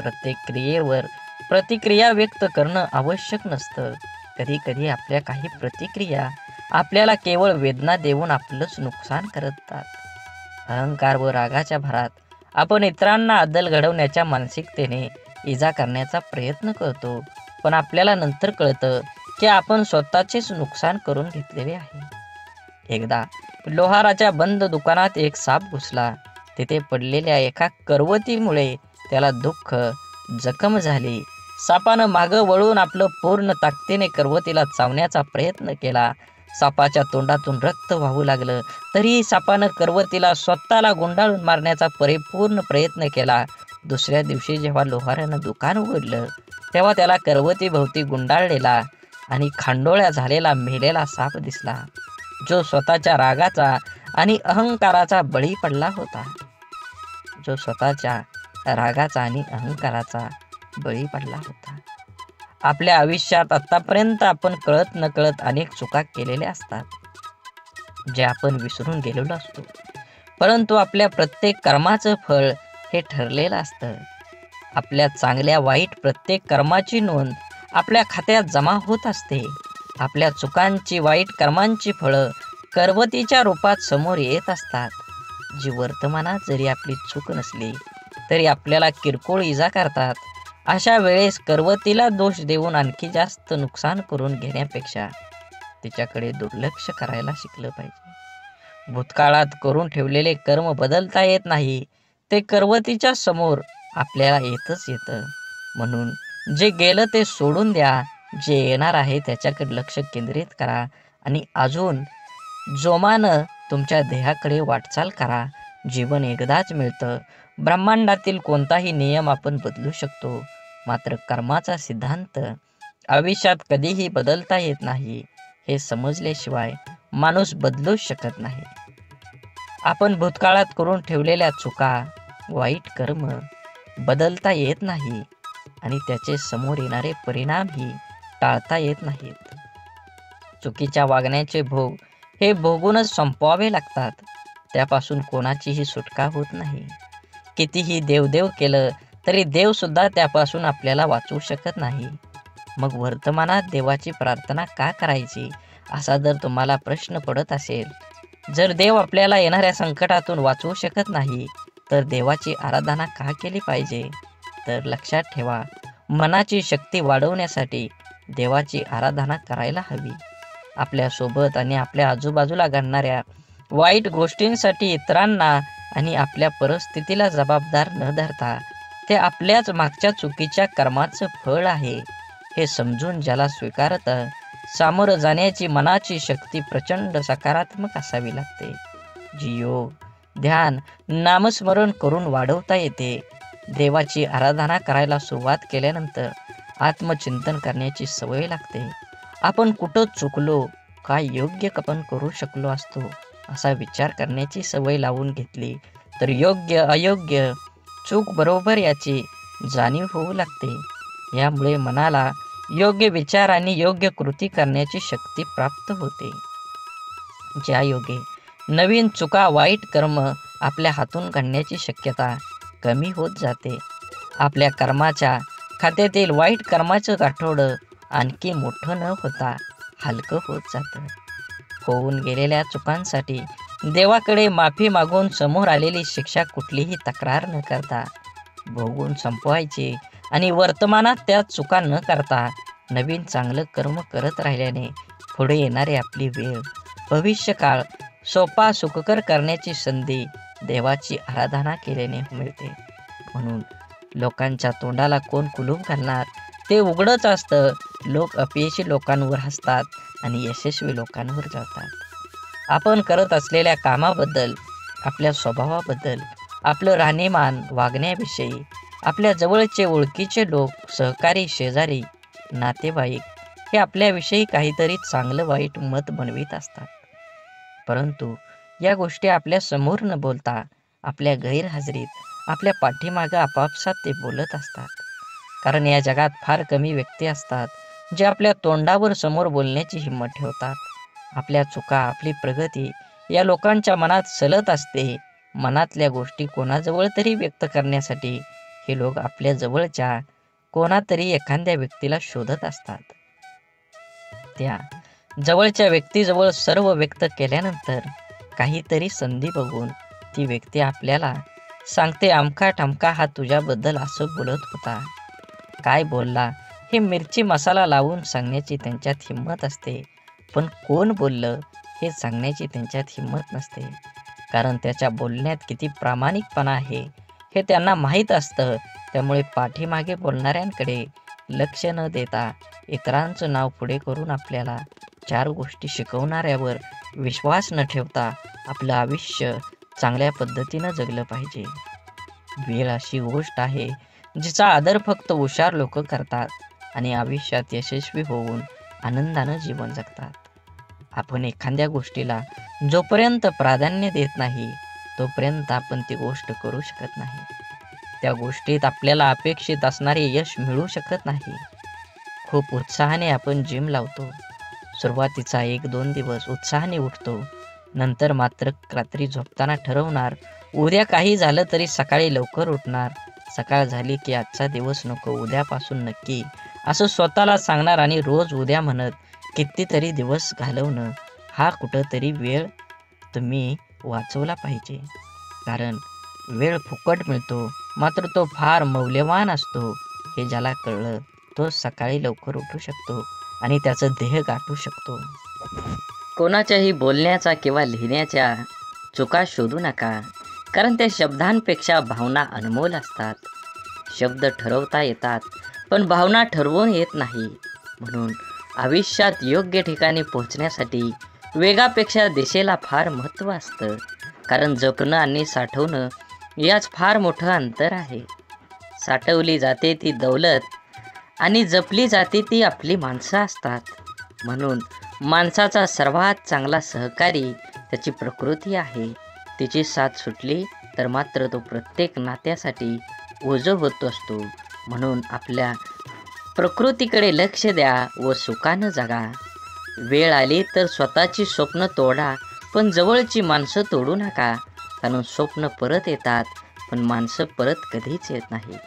प्रत्येक क्रियेवर प्रतिक्रिया व्यक्त करणं आवश्यक नसतं. कधी कधी आपल्या काही प्रतिक्रिया आपल्याला केवळ वेदना देऊन आपलंच नुकसान करतात. अहंकार व रागाच्या भरात आपण इतरांना अद्दल घडवण्याच्या मानसिकतेने इजा करण्याचा प्रयत्न करतो, पण आपल्याला नंतर कळतं की आपण स्वतःचेच नुकसान करून घेतलेले आहे. एकदा लोहाराच्या बंद दुकानात एक साप घुसला. तिथे पडलेल्या एका करवतीमुळे त्याला दुःख जखम झाली. सापानं मागं वळून आपलं पूर्ण ताकदीने करवतीला चावण्याचा प्रयत्न केला. सापाच्या तोंडातून रक्त वाहू लागलं, तरीही सापानं करवतीला स्वतःला गुंडाळून मारण्याचा परिपूर्ण प्रयत्न केला. दुसऱ्या दिवशी जेव्हा लोहारानं दुकान उघडलं, तेव्हा त्याला करवतीभोवती गुंडाळलेला आणि खांडोळ्या झालेला मेलेला साप दिसला, जो स्वतःच्या रागाचा आणि अहंकाराचा बळी पडला होता. बळी पडला होता. आपल्या आयुष्यात आतापर्यंत आपण कळत नकळत अनेक चुका केलेल्या असतात, जे आपण विसरून गेलेलो असतो. परंतु आपल्या प्रत्येक कर्माचं फळ हे ठरलेलं असतं. आपल्या चांगल्या वाईट प्रत्येक कर्माची नोंद आपल्या खात्यात जमा होत असते. आपल्या चुकांची, वाईट कर्मांची फळं करवतीच्या रूपात समोर येत असतात, जी वर्तमानात जरी आपली चूक नसली तरी आपल्याला किरकोळ इजा करतात. अशा वेळेस करवतीला दोष देऊन आणखी जास्त नुकसान करून घेण्यापेक्षा तिच्याकडे दुर्लक्ष करायला शिकलं पाहिजे. भूतकाळात करून ठेवलेले कर्म बदलता येत नाही, ते करवतीच्या समोर आपल्याला येतच येतं. म्हणून जे गेलं ते सोडून द्या, जे येणार आहे त्याच्याकडे लक्ष केंद्रित करा आणि अजून जोमानं तुमच्या ध्येयाकडे वाटचाल करा. जीवन एकदाच मिळतं. ब्रह्मांडातील कोणताही नियम आपण बदलू शकतो, मात्र कर्माचा सिद्धांत आयुष्यात कधीही बदलता येत नाही. हे समजल्याशिवाय माणूस बदलूच शकत नाही. आपण भूतकाळात करून ठेवलेल्या चुका, वाईट कर्म बदलता येत नाही आणि त्याचे समोर येणारे परिणामही टाळता येत नाहीत. चुकीच्या वागण्याचे भोग हे भोगूनच संपवावे लागतात. त्यापासून कोणाचीही सुटका होत नाही. कितीही देवदेव केलं तरी देव सुद्धा त्यापासून आपल्याला वाचवू शकत नाही. मग वर्तमानात देवाची प्रार्थना का करायची, असा जर तुम्हाला प्रश्न पडत असेल, जर देव आपल्याला येणाऱ्या संकटातून वाचवू शकत नाही तर देवाची आराधना का केली पाहिजे? तर लक्षात ठेवा, मनाची शक्ती वाढवण्यासाठी देवाची आराधना करायला हवी. आपल्यासोबत आणि आपल्या आजूबाजूला घडणाऱ्या वाईट गोष्टींसाठी इतरांना आणि आपल्या परिस्थितीला जबाबदार न धरता ते आपल्याच मागच्या चुकीच्या कर्माचं फळ आहे हे समजून ज्याला स्वीकारतं, सामोरं जाण्याची मनाची शक्ती प्रचंड सकारात्मक असावी लागते, जी योग, ध्यान, नामस्मरण करून वाढवता येते. देवाची आराधना करायला सुरुवात केल्यानंतर आत्मचिंतन करण्याची सवय लागते. आपण कुठं चुकलो, काय योग्य आपण करू शकलो असतो, असा विचार करण्याची सवय लावून घेतली तर योग्य अयोग्य, चूक बरोबर याची जाणीव होऊ लागते. यामुळे मनाला योग्य विचार आणि योग्य कृती करण्याची शक्ती प्राप्त होते. ज्या योगे नवीन चुका, वाईट कर्म आपल्या हातून घडण्याची शक्यता कमी होत जाते. आपल्या कर्माच्या खात्यातील वाईट कर्माचं गाठोडं आणखी मोठं न होता हलकं होत जातं. होऊन गेलेल्या चुकांसाठी देवाकडे माफी मागून समोर आलेली शिक्षा कुठलीही तक्रार न करता भोगून संपवायची आणि वर्तमानात त्या चुका न करता नवीन चांगलं कर्म करत राहिल्याने पुढे येणारी आपली वेळ, भविष्यकाळ सोपा सुखकर करण्याची संधी देवाची आराधना केल्याने मिळते. म्हणून लोकांच्या तोंडाला कोण कुलूप घालणार, ते उघडच असतं. लोक अपयशी लोकांवर हसतात आणि यशस्वी लोकांवर जातात. आपण करत असलेल्या कामाबद्दल, आपल्या स्वभावाबद्दल, आपलं राहणीमान, वागण्याविषयी आपल्या जवळचे ओळखीचे लोक, सहकारी, शेजारी, नातेवाईक हे आपल्याविषयी काहीतरी चांगलं वाईट मत बनवित असतात. परंतु या गोष्टी आपल्या समोर न बोलता आपल्या गैरहजेरीत, आपल्या पाठीमागं आपापसात ते बोलत असतात. कारण या जगात फार कमी व्यक्ती असतात जे आपल्या तोंडावर समोर बोलण्याची हिंमत ठेवतात. आपल्या चुका, आपली प्रगती या लोकांच्या मनात सलत असते. मनातल्या गोष्टी कोणाजवळ तरी व्यक्त करण्यासाठी हे लोक आपल्या जवळच्या कोणातरी एखाद्या व्यक्तीला शोधत असतात. त्या जवळच्या व्यक्तीजवळ सर्व व्यक्त केल्यानंतर काहीतरी संधी बघून ती व्यक्ती आपल्याला सांगते, अमका ठमका हा तुझ्याबद्दल असं बोलत होता. काय बोलला हे मिरची मसाला लावून सांगण्याची त्यांच्यात हिंमत असते, पण कोण बोललं हे सांगण्याची त्यांच्यात हिंमत नसते. कारण त्याच्या बोलण्यात किती प्रामाणिकपणा आहे हे त्यांना माहीत असतं. त्यामुळे पाठीमागे बोलणाऱ्यांकडे लक्ष न देता इतरांचं नाव पुढे करून आपल्याला 4 गोष्टी शिकवणाऱ्यावर विश्वास न ठेवता आपलं आयुष्य चांगल्या पद्धतीनं जगलं पाहिजे. वेळ अशी गोष्ट आहे जिचा आदर फक्त हुशार लोक करतात आणि आयुष्यात यशस्वी होऊन आनंदानं जीवन जगतात. आपण एखाद्या गोष्टीला जोपर्यंत प्राधान्य देत नाही तोपर्यंत आपण ती गोष्ट करू शकत नाही. त्या गोष्टीत आपल्याला अपेक्षित असणारे यश मिळू शकत नाही. खूप उत्साहाने आपण जिम लावतो. सुरुवातीचा 1-2 दिवस उत्साहाने उठतो. नंतर मात्र रात्री झोपताना ठरवणार, उद्या काही झालं तरी सकाळी लवकर उठणार. सकाळ झाली की आजचा दिवस नको, उद्यापासून नक्की, असं स्वतःला सांगणार आणि रोज उद्या म्हणत कितीतरी दिवस घालवणं. हा कुठंतरी वेळ तुम्ही वाचवला पाहिजे. कारण वेळ फुकट मिळतो, मात्र तो फार मौल्यवान असतो. हे ज्याला कळलं तो सकाळी लवकर उठू शकतो आणि त्याचं ध्येय गाठू शकतो. कोणाच्याही बोलण्याचा किंवा लिहिण्याच्या चुका शोधू नका, कारण त्या शब्दांपेक्षा भावना अनमोल असतात. शब्द ठरवता येतात पण भावना ठरवून येत नाही. म्हणून आयुष्यात योग्य ठिकाणी पोहोचण्यासाठी वेगापेक्षा दिशेला फार महत्त्व असतं. कारण जपणं आणि साठवणं याच फार मोठं अंतर आहे. साठवली जाते ती दौलत आणि जपली जाते ती आपली माणसं असतात. म्हणून माणसाचा सर्वात चांगला सहकारी त्याची प्रकृती आहे. तिची साथ सुटली तर मात्र तो प्रत्येक नात्यासाठी ओझं होत असतो. म्हणून आपल्या प्रकृतीकडे लक्ष द्या व सुखानं जगा. वेळ आली तर स्वतःची स्वप्न तोडा, पण जवळची माणसं तोडू नका. कारण स्वप्न परत येतात पण माणसं परत कधीच येत नाहीत.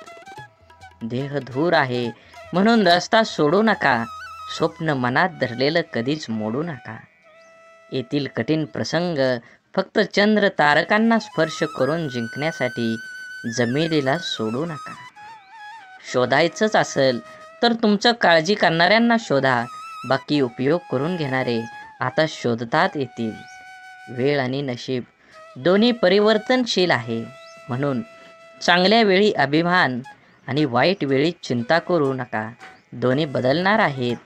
देह धूर आहे म्हणून रस्ता सोडू नका. स्वप्न मनात धरलेलं कधीच मोडू नका. येथील कठीण प्रसंग फक्त चंद्र तारकांना स्पर्श करून जिंकण्यासाठी जमिनीला सोडू नका. शोधायचंच असेल तर तुमचं काळजी करणाऱ्यांना शोधा. बाकी उपयोग करून घेणारे आता शोधतात येतील. वेळ आणि नशीब दोन्ही परिवर्तनशील आहे. म्हणून चांगल्या वेळी अभिमान आणि वाईट वेळी चिंता करू नका. दोन्ही बदलणार आहेत.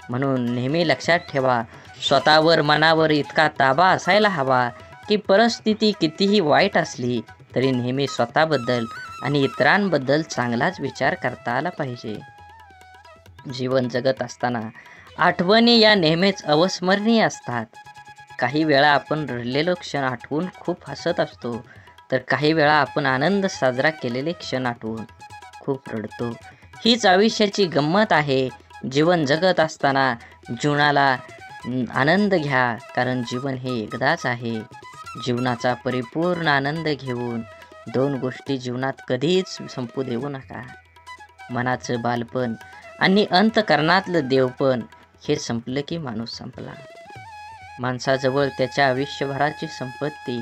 म्हणून नेहमी लक्षात ठेवा, स्वतःवर मनावर इतका ताबा असायला हवा की परिस्थिती कितीही वाईट असली तरी नेहमी स्वतःबद्दल आणि इतरांबद्दल चांगलाच विचार करता आला पाहिजे. जीवन जगत असताना आठवणी या नेहमीच अविस्मरणीय असतात. काही वेळा आपण रडलेलो क्षण आठवून खूप हसत असतो, तर काही वेळा आपण आनंद साजरा केलेले क्षण आठवून खूप रडतो. हीच आयुष्याची गंमत आहे. जीवन जगत असताना जीवनाला आनंद घ्या, कारण जीवन हे एकदाच आहे. जीवनाचा परिपूर्ण आनंद घेऊन 2 गोष्टी जीवनात कधीच संपू देऊ नका. मनाचं बालपण आणि अंतःकरणातलं देवपण हे संपलं की माणूस संपला. माणसाजवळ त्याच्या आयुष्यभराची संपत्ती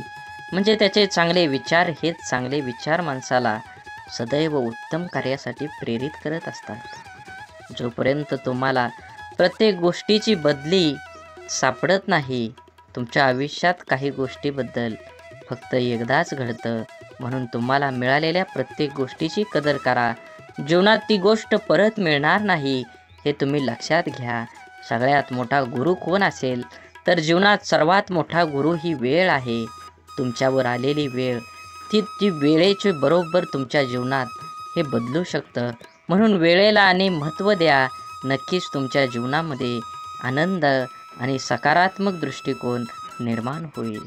म्हणजे त्याचे चांगले विचार. हेच चांगले विचार माणसाला सदैव उत्तम कार्यासाठी प्रेरित करत असतात. जोपर्यंत तुम्हाला प्रत्येक गोष्टीची बदली सापडत नाही, तुमच्या आयुष्यात काही गोष्टीबद्दल फक्त एकदाच घडतं. म्हणून तुम्हाला मिळालेल्या प्रत्येक गोष्टीची कदर करा. जीवनात ती गोष्ट परत मिळणार नाही हे तुम्ही लक्षात घ्या. सगळ्यात मोठा गुरु कोण असेल तर जीवनात सर्वात मोठा गुरु ही वेळ आहे. तुमच्यावर आलेली वेळ ती वेळेचे बरोबर तुमच्या जीवनात हे बदलू शकतं. म्हणून वेळेला आणि महत्त्व द्या. नक्कीच तुमच्या जीवनामध्ये आनंद आणि सकारात्मक दृष्टिकोन निर्माण होईल.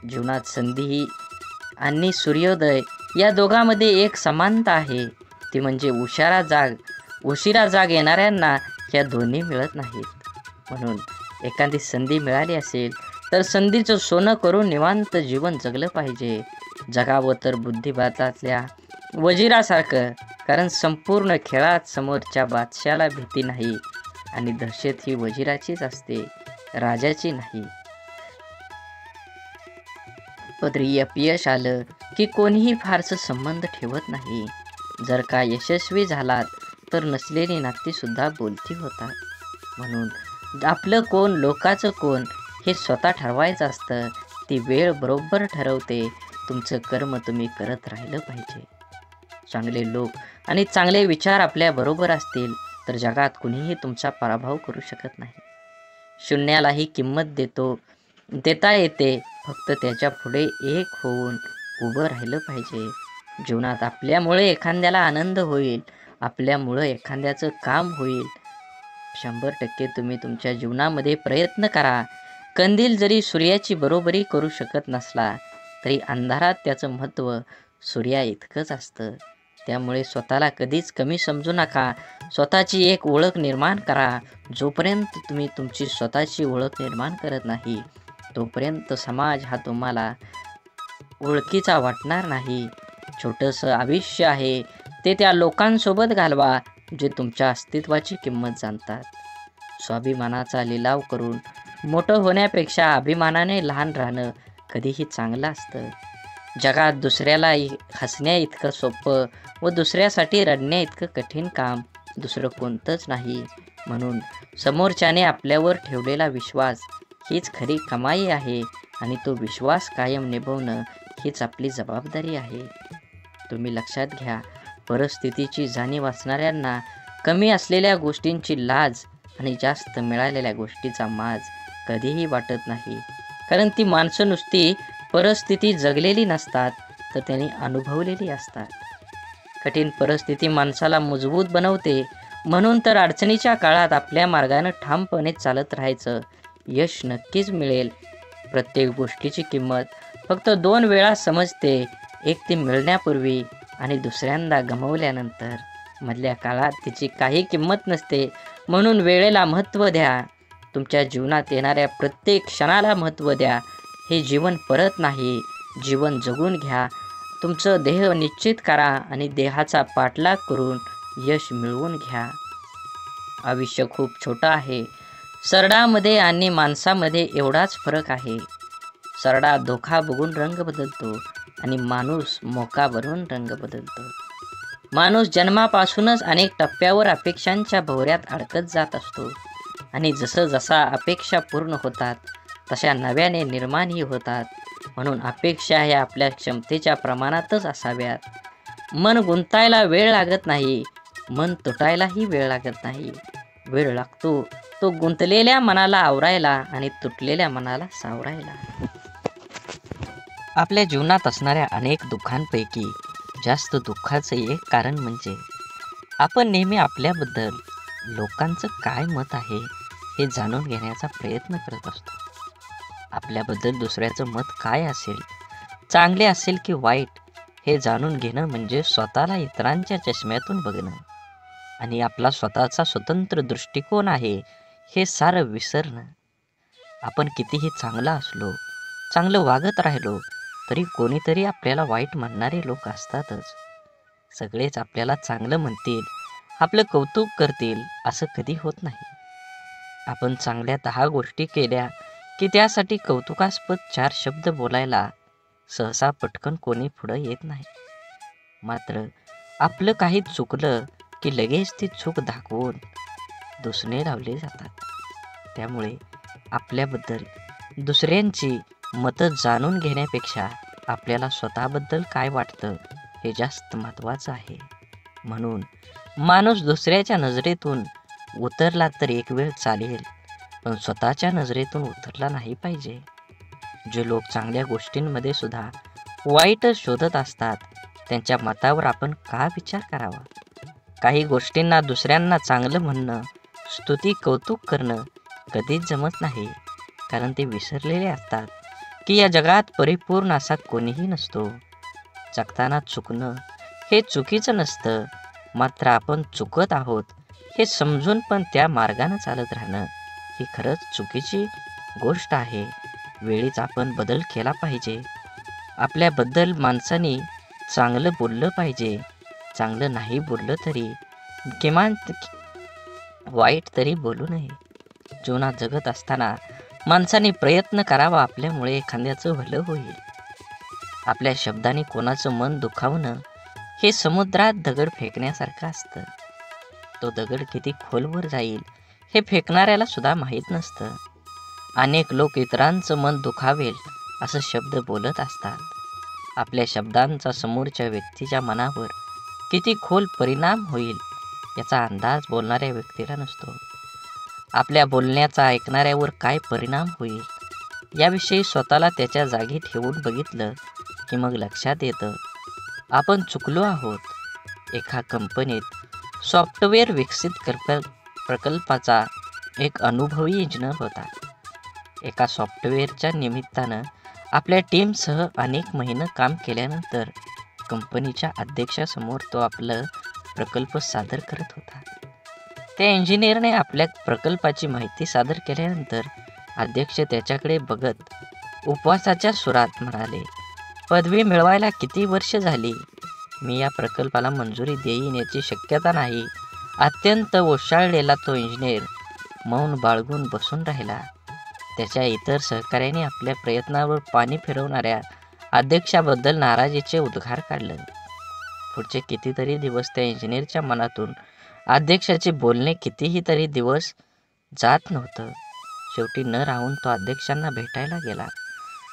जीवनात संधी आणि सूर्योदय या दोघांमध्ये एक समानता आहे. ती म्हणजे उशिरा जाग येणाऱ्यांना या दोन्ही मिळत नाहीत. म्हणून एखादी संधी मिळाली असेल तर संधीचं सोनं करून निवांत जीवन जगलं पाहिजे. जगावं तर बुद्धिबळातल्या वजिरासारखं, कारण संपूर्ण खेळात समोरच्या बादशाला भीती नाही आणि दहशत ही वजिराचीच असते, राजाची नाही. पदरी अपयश आलं की कोणीही फारसं संबंध ठेवत नाही. जर का यशस्वी झालात तर नसलेली नाती सुद्धा बोलती होतात. म्हणून आपलं कोण लोकाचं कोण हे स्वतः ठरवायचं असतं. ती वेळ बरोबर ठरवते. तुमचं कर्म तुम्ही करत राहिलं पाहिजे. चांगले लोक आणि चांगले विचार आपल्या बरोबर असतील तर जगात कुणीही तुमचा पराभव करू शकत नाही. शून्यालाही किंमत देता येते, फक्त त्याच्या पुढे एक होऊन उभं राहिलं पाहिजे. जीवनात आपल्यामुळे एखाद्याला आनंद होईल, आपल्यामुळं एखाद्याचं काम होईल. 100% तुम्ही तुमच्या जीवनामध्ये प्रयत्न करा. कंदील जरी सूर्याची बरोबरी करू शकत नसला तरी अंधारात त्याचं महत्त्व सूर्या इतकंच असतं. त्यामुळे स्वतःला कधीच कमी समजू नका. स्वतःची एक ओळख निर्माण करा. जोपर्यंत तुम्ही तुमची स्वतःची ओळख निर्माण करत नाही तोपर्यंत समाज हा तुम्हाला ओळखीचा वाटणार नाही. छोटंसं आयुष्य आहे ते त्या लोकांसोबत घालवा जे तुमच्या अस्तित्वाची किंमत जाणतात. स्वाभिमानाचा लिलाव करून मोठं होण्यापेक्षा अभिमानाने लहान राहणं कधीही चांगलं असतं. जगात दुसऱ्याला हसण्या इतकं सोपं व दुसऱ्यासाठी रडण्या इतकं कठीण काम दुसरं कोणतंच नाही. म्हणून समोरच्याने आपल्यावर ठेवलेला विश्वास हीच खरी कमाई आहे आणि तो विश्वास कायम निभवणं हीच आपली जबाबदारी आहे. तुम्ही लक्षात घ्या, परिस्थितीची जाणीव असणाऱ्यांना कमी असलेल्या गोष्टींची लाज आणि जास्त मिळालेल्या गोष्टीचा माज कधीही वाटत नाही. कारण ती माणसं नुसती परिस्थिती जगलेली नसतात तर त्यांनी अनुभवलेली असतात. कठीण परिस्थिती माणसाला मजबूत बनवते. म्हणून तर अडचणीच्या काळात आपल्या मार्गाने ठामपणे चालत राहायचं. यश नक्कीच मिळेल. प्रत्येक गोष्टीची किंमत फक्त 2 वेळा समजते. एक ती मिळण्यापूर्वी आणि दुसऱ्यांदा गमावल्यानंतर. मधल्या काळात तिची काही किंमत नसते. म्हणून वेळेला महत्त्व द्या. तुमच्या जीवनात येणाऱ्या प्रत्येक क्षणाला महत्त्व द्या. हे जीवन परत नाही. जीवन जगून घ्या. तुमचं ध्येय निश्चित करा आणि देहाचा पाठलाग करून यश मिळवून घ्या. आयुष्य खूप छोटं आहे. सरडामध्ये आणि माणसामध्ये एवढाच फरक आहे. सरडा धोका बघून रंग बदलतो आणि माणूस मोका बनून रंग बदलतो. माणूस जन्मापासूनच अनेक टप्प्यावर अपेक्षांच्या भोवऱ्यात अडकत जात असतो आणि जसा अपेक्षा पूर्ण होतात तशा नव्याने निर्माणही होतात. म्हणून अपेक्षा ह्या आपल्या क्षमतेच्या प्रमाणातच असाव्यात. मन गुंतायला वेळ लागत नाही. मन तुटायलाही वेळ लागत नाही. वेळ लागतो तो गुंतलेल्या मनाला आवरायला आणि तुटलेल्या मनाला सावरायला. आपल्या जीवनात असणाऱ्या अनेक दुःखांपैकी जास्त दुःखाचं एक कारण म्हणजे आपण नेहमी आपल्याबद्दल लोकांचं काय मत आहे हे जाणून घेण्याचा प्रयत्न करत असतो. आपल्याबद्दल दुसऱ्याचं मत काय असेल, चांगले असेल की वाईट, हे जाणून घेणं म्हणजे स्वतःला इतरांच्या चष्म्यातून बघणं आणि आपला स्वतःचा स्वतंत्र दृष्टिकोन आहे हे सारं विसरणं. आपण कितीही चांगला असलो, चांगलं वागत राहिलो तरी कोणीतरी आपल्याला वाईट म्हणणारे लोक असतातच. सगळेच आपल्याला चांगलं म्हणतील, आपलं कौतुक करतील असं कधी होत नाही. आपण चांगल्या 10 गोष्टी केल्या की त्यासाठी कौतुकास्पद 4 शब्द बोलायला सहसा पटकन कोणी पुढं येत नाही. मात्र आपलं काही चुकलं की लगेच ती चूक दाखवून दुसणे लावले जातात. त्यामुळे आपल्याबद्दल दुसऱ्यांची मतं जाणून घेण्यापेक्षा आपल्याला स्वतःबद्दल काय वाटतं हे जास्त महत्त्वाचं आहे. म्हणून माणूस दुसऱ्याच्या नजरेतून उतरला तर एक वेळ चालेल, पण स्वतःच्या नजरेतून उतरला नाही पाहिजे. जे लोक चांगल्या गोष्टींमध्ये सुद्धा वाईटच शोधत असतात त्यांच्या मतावर आपण का विचार करावा. काही गोष्टींना दुसऱ्यांना चांगलं म्हणणं, स्तुती कौतुक करणं कधीच जमत नाही. कारण ते विसरलेले असतात की या जगात परिपूर्ण असा कोणीही नसतो. जगताना चुकणं हे चुकीचं नसतं. मात्र आपण चुकत आहोत हे समजून पण त्या मार्गानं चालत राहणं ही खरंच चुकीची गोष्ट आहे. वेळीच आपण बदल केला पाहिजे. आपल्याबद्दल माणसाने चांगलं बोललं पाहिजे. चांगलं नाही बोललं तरी किमान वाईट तरी बोलू नये. जीवनात जगत असताना माणसाने प्रयत्न करावा, आपल्यामुळे एखाद्याचं भलं होईल. आपल्या शब्दाने कोणाचं मन दुखावणं हे समुद्रात दगड फेकण्यासारखं असतं. तो दगड किती खोलवर जाईल हे फेकणाऱ्याला सुद्धा माहीत नसतं. अनेक लोक इतरांचं मन दुखावेल असं शब्द बोलत असतात. आपल्या शब्दांचा समोरच्या व्यक्तीच्या मनावर किती खोल परिणाम होईल याचा अंदाज बोलणाऱ्या व्यक्तीला नसतो. आपल्या बोलण्याचा ऐकणाऱ्यावर काय परिणाम होईल याविषयी स्वतःला त्याच्या जागी ठेवून बघितलं की मग लक्षात येतं आपण चुकलो आहोत. एका कंपनीत सॉफ्टवेअर विकसित प्रकल्पाचा एक अनुभवी इंजिनियर होता. एका सॉफ्टवेअरच्या निमित्तानं आपल्या टीमसह अनेक महिने काम केल्यानंतर कंपनीच्या अध्यक्षासमोर तो आपलं प्रकल्प सादर करत होता. त्या इंजिनियरने आपल्या प्रकल्पाची माहिती सादर केल्यानंतर अध्यक्ष त्याच्याकडे बघत उपवासाच्या सुरात म्हणाले, पदवी मिळवायला किती वर्ष झाली? मी या प्रकल्पाला मंजुरी देईन याची शक्यता नाही. अत्यंत ओशाळलेला तो इंजिनियर मौन बाळगून बसून राहिला. त्याच्या इतर सहकाऱ्यांनी आपल्या प्रयत्नावर पाणी फिरवणाऱ्या अध्यक्षाबद्दल नाराजीचे उद्गार काढले. पुढचे कितीतरी दिवस त्या इंजिनियरच्या मनातून अध्यक्षाचे बोलणे कितीही तरी दिवस जात नव्हतं. शेवटी न राहून तो अध्यक्षांना भेटायला गेला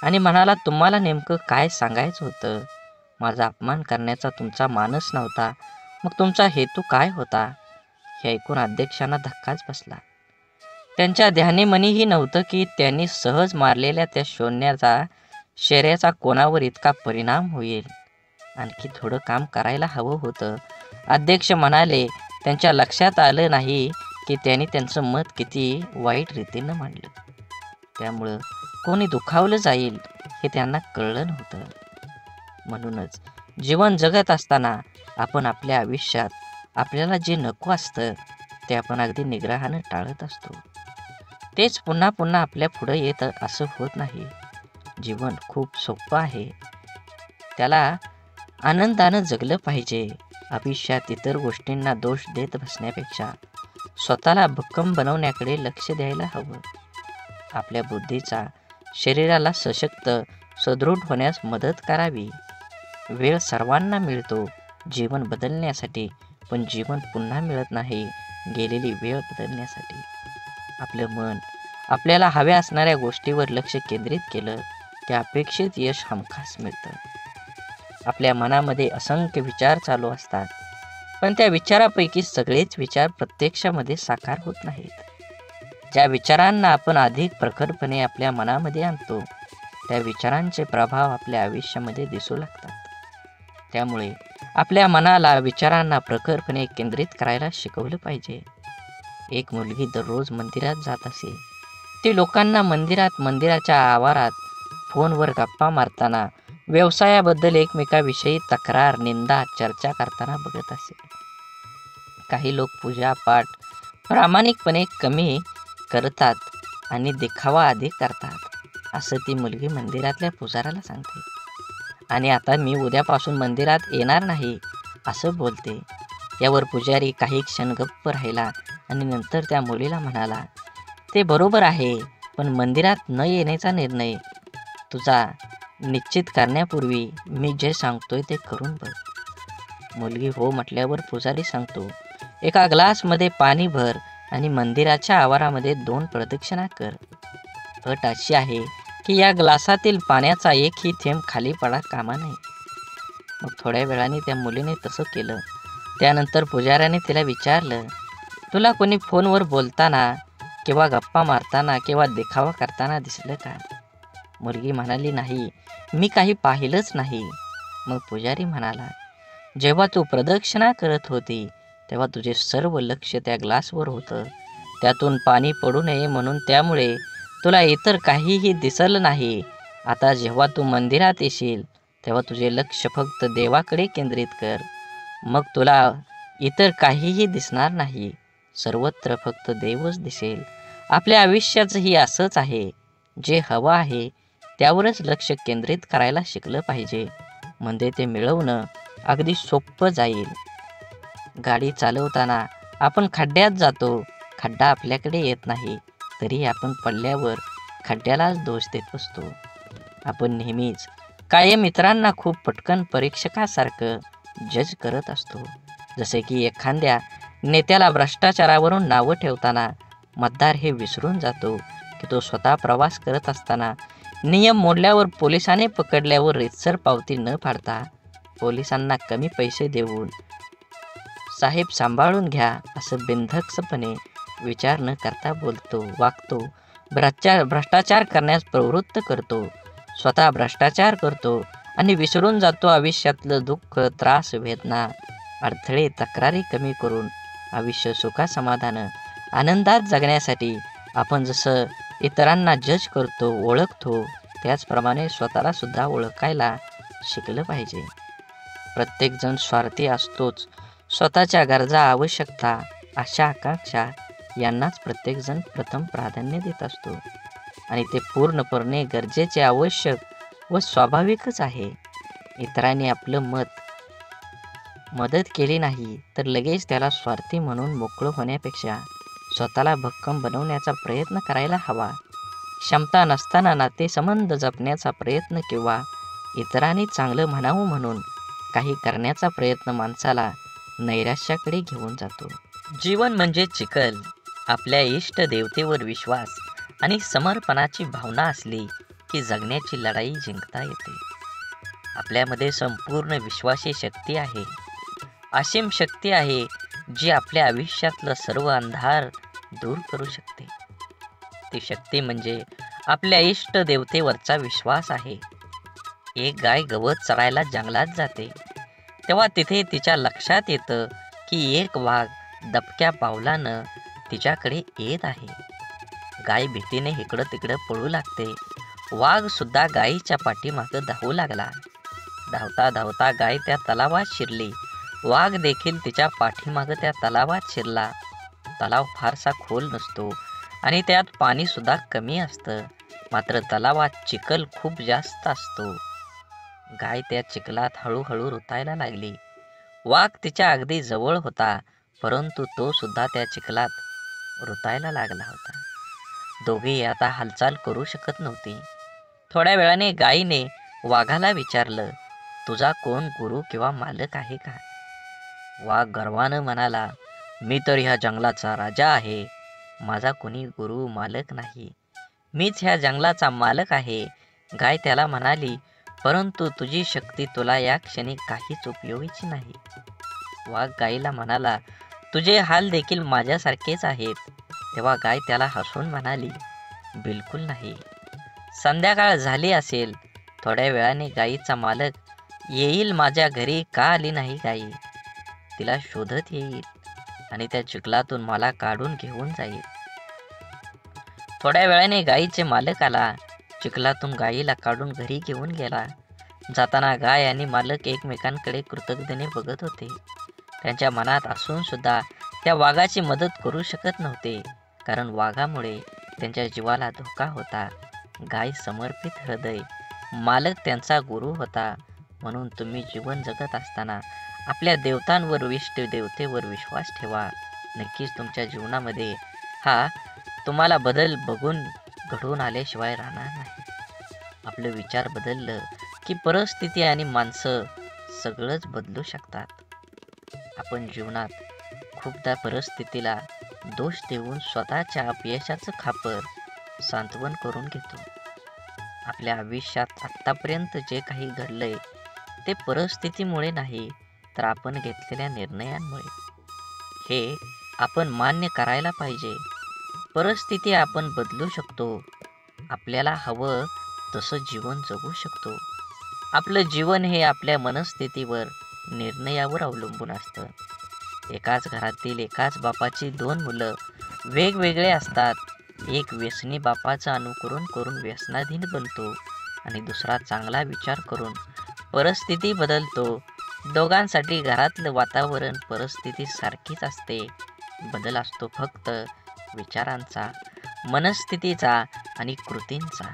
आणि म्हणाला, तुम्हाला नेमकं काय सांगायचं होतं? माझा अपमान करण्याचा तुमचा मानस नव्हता, मग तुमचा हेतू काय होता? हे ऐकून अध्यक्षांना धक्काच बसला. त्यांच्या ध्यानीमनीही नव्हतं की त्यांनी सहज मारलेल्या त्या शौर्याचा कोणावर इतका परिणाम होईल. आणखी थोडं काम करायला हवं होतं. अध्यक्ष म्हणाले, त्यांच्या लक्षात आलं नाही की त्यांनी त्यांचं मत किती वाईट रीतीनं मांडलं. त्यामुळं कोणी दुखावलं जाईल हे त्यांना कळलं नव्हतं. म्हणूनच जीवन जगत असताना आपण आपल्या आयुष्यात आपल्याला जे नको असतं ते आपण अगदी निग्रहानं टाळत असतो. तेच पुन्हा पुन्हा आपल्या पुढं येतं असं होत नाही. जीवन खूप सोपं आहे, त्याला आनंदानं जगलं पाहिजे. आयुष्यात इतर गोष्टींना दोष देत बसण्यापेक्षा स्वतःला भक्कम बनवण्याकडे लक्ष द्यायला हवं. आपल्या बुद्धीचा शरीराला सशक्त सदृढ होण्यास मदत करावी. वेळ सर्वांना मिळतो जीवन बदलण्यासाठी, पण जीवन पुन्हा मिळत नाही गेलेली वेळ बदलण्यासाठी. आपलं मन आपल्याला हव्या असणाऱ्या गोष्टीवर लक्ष केंद्रित केलं की अपेक्षित यश हमखास मिळतं. आपल्या मनामध्ये असंख्य विचार चालू असतात, पण त्या विचारापैकी सगळेच विचार प्रत्यक्षामध्ये साकार होत नाहीत. ज्या विचारांना आपण अधिक प्रखरपणे आपल्या मनामध्ये आणतो त्या विचारांचे प्रभाव आपल्या आयुष्यामध्ये दिसू लागतात. त्यामुळे आपल्या मनाला विचारांना प्रखरपणे केंद्रित करायला शिकवलं पाहिजे. एक मुलगी दररोज मंदिरात जात असे. ती लोकांना मंदिराच्या आवारात फोनवर गप्पा मारताना, व्यवसायाबद्दल एकमेकाविषयी तक्रार, निंदा, चर्चा करताना बघत असे. काही लोक पूजा पाठ प्रामाणिकपणे कमी करतात आणि दिखावा अधिक करतात असं ती मुलगी मंदिरातल्या पुजाऱ्याला सांगते. आणि आता मी उद्यापासून मंदिरात येणार नाही असं बोलते. यावर पुजारी काही क्षण गप्प राहिला आणि नंतर त्या मुलीला म्हणाला, ते बरोबर आहे, पण मंदिरात न येण्याचा निर्णय तुझा निश्चित करण्यापूर्वी मी जे सांगतोय ते करून बघ. मुलगी हो म्हटल्यावर पुजारी सांगतो, एका ग्लासमध्ये पाणी भर आणि मंदिराच्या आवारामध्ये 2 प्रदक्षिणा कर. अट अशी आहे की या ग्लासातील पाण्याचा एकही थेंब खाली पडा कामा नये. मग थोड्या वेळाने त्या मुलीने तसं केलं. त्यानंतर पुजाऱ्याने तिला विचारलं, तुला कोणी फोनवर बोलताना किंवा गप्पा मारताना किंवा देखावा करताना दिसलं का? मुलगी म्हणाली, नाही, मी काही पाहिलंच नाही. मग पुजारी म्हणाला, जेव्हा तू प्रदक्षिणा करत होती तेव्हा तुझे सर्व लक्ष त्या ग्लासवर होतं. त्यातून पाणी पडू नये म्हणून, त्यामुळे तुला इतर काहीही दिसलं नाही. आता जेव्हा तू मंदिरात येशील तेव्हा तुझे लक्ष फक्त देवाकडे केंद्रित कर. मग तुला इतर काहीही दिसणार नाही. सर्वत्र फक्त देवच दिसेल. आपल्या आयुष्याचंही असंच आहे. जे हवं आहे त्यावरच लक्ष केंद्रित करायला शिकलं पाहिजे. म्हणजे ते मिळवणं अगदी सोपं जाईल. गाडी चालवताना आपण खड्ड्यात जातो. खड्डा आपल्याकडे येत नाही, तरी आपण पडल्यावर खड्ड्यालाच दोष देत असतो. आपण नेहमीच कायम इतरांना खूप पटकन परीक्षकासारखं जज करत असतो. जसे की एखाद्या नेत्याला भ्रष्टाचारावरून नावं ठेवताना मतदार हे विसरून जातो की तो स्वतः प्रवास करत असताना नियम मोडल्यावर पोलिसाने पकडल्यावर रीतसर पावती न फाडता पोलिसांना कमी पैसे देऊन साहेब सांभाळून घ्या असं बिनधास्तपणे विचार न करता बोलतो, वागतो. भ्रष्टाचार करण्यास प्रवृत्त करतो, स्वतः भ्रष्टाचार करतो आणि विसरून जातो आयुष्यातलं दुःख, त्रास, वेदना, अडथळे, तक्रारी कमी करून आयुष्य सुखासमाधान आनंदात जगण्यासाठी आपण जसं इतरांना जज करतो, ओळखतो, त्याचप्रमाणे स्वतःला सुद्धा ओळखायला शिकलं पाहिजे. प्रत्येकजण स्वार्थी असतोच. स्वतःच्या गरजा, आवश्यकता, आशा, आकांक्षा यांनाच प्रत्येकजण प्रथम प्राधान्य देत असतो आणि ते पूर्णपणे गरजेचे, आवश्यक व स्वाभाविकच आहे. इतरांनी आपलं मदत केली नाही तर लगेच त्याला स्वार्थी म्हणून मोकळं होण्यापेक्षा स्वतःला भक्कम बनवण्याचा प्रयत्न करायला हवा. क्षमता नसताना नातेसंबंध जपण्याचा प्रयत्न किंवा इतरांनी चांगलं म्हणावं म्हणून काही करण्याचा प्रयत्न माणसाला नैराश्याकडे घेऊन जातो. जीवन म्हणजे चिखल. आपल्या इष्ट देवतेवर विश्वास आणि समर्पणाची भावना असली की जगण्याची लढाई जिंकता येते. आपल्यामध्ये संपूर्ण विश्वाची शक्ती आहे, असीम शक्ती आहे जी आपल्या आयुष्यातलं सर्व अंधार दूर करू शकते. ती शक्ती म्हणजे आपल्या इष्ट देवतेवरचा विश्वास आहे. एक गाय गवत चरायला जंगलात जाते तेव्हा तिथे तिच्या लक्षात येतं की एक वाघ दबक्या पावलानं तिच्याकडे येत आहे. गाय भीतीने इकडं तिकडं पळू लागते. वाघ सुद्धा गायीच्या पाठीमागं धावू लागला. धावता धावता गाय त्या तलावात शिरली. वाघ देखील तिच्या पाठीमागं त्या तलावात शिरला. तलाव फारसा खोल नसतो आणि त्यात पाणी सुद्धा कमी असतं. मात्र तलावात चिखल खूप जास्त असतो. गाय त्या चिखलात हळूहळू रुतायला लागली. वाघ तिच्या अगदी जवळ होता, परंतु तो सुद्धा त्या चिखलात रुतायला लागला होता. दोघेही आता हालचाल करू शकत नव्हती. थोड्या वेळाने गायीने वाघाला विचारलं, तुझा कोण गुरु किंवा मालक आहे का? वाघ गर्वानं म्हणाला, मी तर ह्या जंगलाचा राजा आहे. माझा कोणी गुरु मालक नाही. मीच ह्या जंगलाचा मालक आहे. गाय त्याला म्हणाली, परंतु तुझी शक्ती तुला या क्षणी काहीच उपयोगीची नाही. वाघ गायीला म्हणाला, तुझे हाल देखील माझ्यासारखेच आहेत. तेव्हा गाय त्याला हसून म्हणाली, बिलकुल नाही. संध्याकाळ झाली असेल. थोड्या वेळाने गायीचा मालक येईल. माझ्या घरी का आली नाही गायी? तिला शोधत येईल आणि त्या चिखलातून मला काढून घेऊन जाईल. थोड्या वेळाने गायीचे मालक आला. चिखलातून गायीला काढून घरी घेऊन गेला. जाताना गाय आणि मालक एकमेकांकडे कृतज्ञतेने बघत होते. त्यांच्या मनात असून सुद्धा त्या वाघाची मदत करू शकत नव्हते, कारण वाघामुळे त्यांच्या जीवाला धोका होता. गाय समर्पित हृदय, मालक त्यांचा गुरु होता. म्हणून तुम्ही जीवन जगत असताना आपल्या देवतांवर, इष्ट देवतेवर विश्वास ठेवा. नक्कीच तुमच्या जीवनामध्ये हा तुम्हाला बदल बघून घडून आल्याशिवाय राहणार नाही. आपलं विचार बदललं की परिस्थिती आणि माणसं सगळंच बदलू शकतात. आपण जीवनात खूपदा परिस्थितीला दोष देऊन स्वतःच्या अपयशाचं खापर सांत्वन करून घेतो. आपल्या आयुष्यात आत्तापर्यंत जे काही घडलंय ते परिस्थितीमुळे नाही, तर आपण घेतलेल्या निर्णयांमुळे. हे आपण मान्य करायला पाहिजे. परिस्थिती आपण बदलू शकतो. आपल्याला हवं तसं जीवन जगू शकतो. आपलं जीवन हे आपल्या मनस्थितीवर, निर्णयावर अवलंबून असतं. एकाच घरातील एकाच बापाची 2 मुलं वेगवेगळे असतात. एक व्यसनी बापाचं अनुकरण करून व्यसनाधीन बनतो आणि दुसरा चांगला विचार करून परिस्थिती बदलतो. दोघांसाठी घरातलं वातावरण, परिस्थिती सारखीच असते. बदल असतो फक्त विचारांचा, मनस्थितीचा आणि कृतींचा.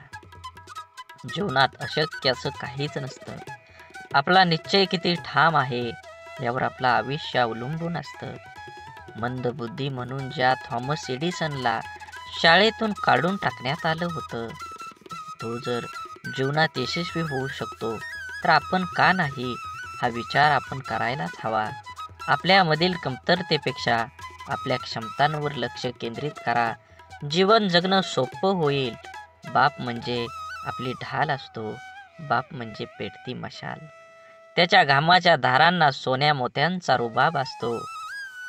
जीवनात अशक्य असं काहीच नसतं. आपला निश्चय किती ठाम आहे यावर आपलं आयुष्य अवलंबून असतं. मंदबुद्धी म्हणून ज्या थॉमस एडिसनला शाळेतून काढून टाकण्यात आलं होतं, तो जर जीवनात यशस्वी होऊ शकतो तर आपण का नाही, हा विचार आपण करायलाच हवा. आपल्यामधील कमतरतेपेक्षा आपल्या क्षमतांवर लक्ष केंद्रित करा. जीवन जगणं सोपं होईल. बाप म्हणजे आपली ढाल असतो. बाप म्हणजे पेटती मशाल. त्याच्या घामाच्या धारांना सोन्या मोत्यांचा रुबाब असतो.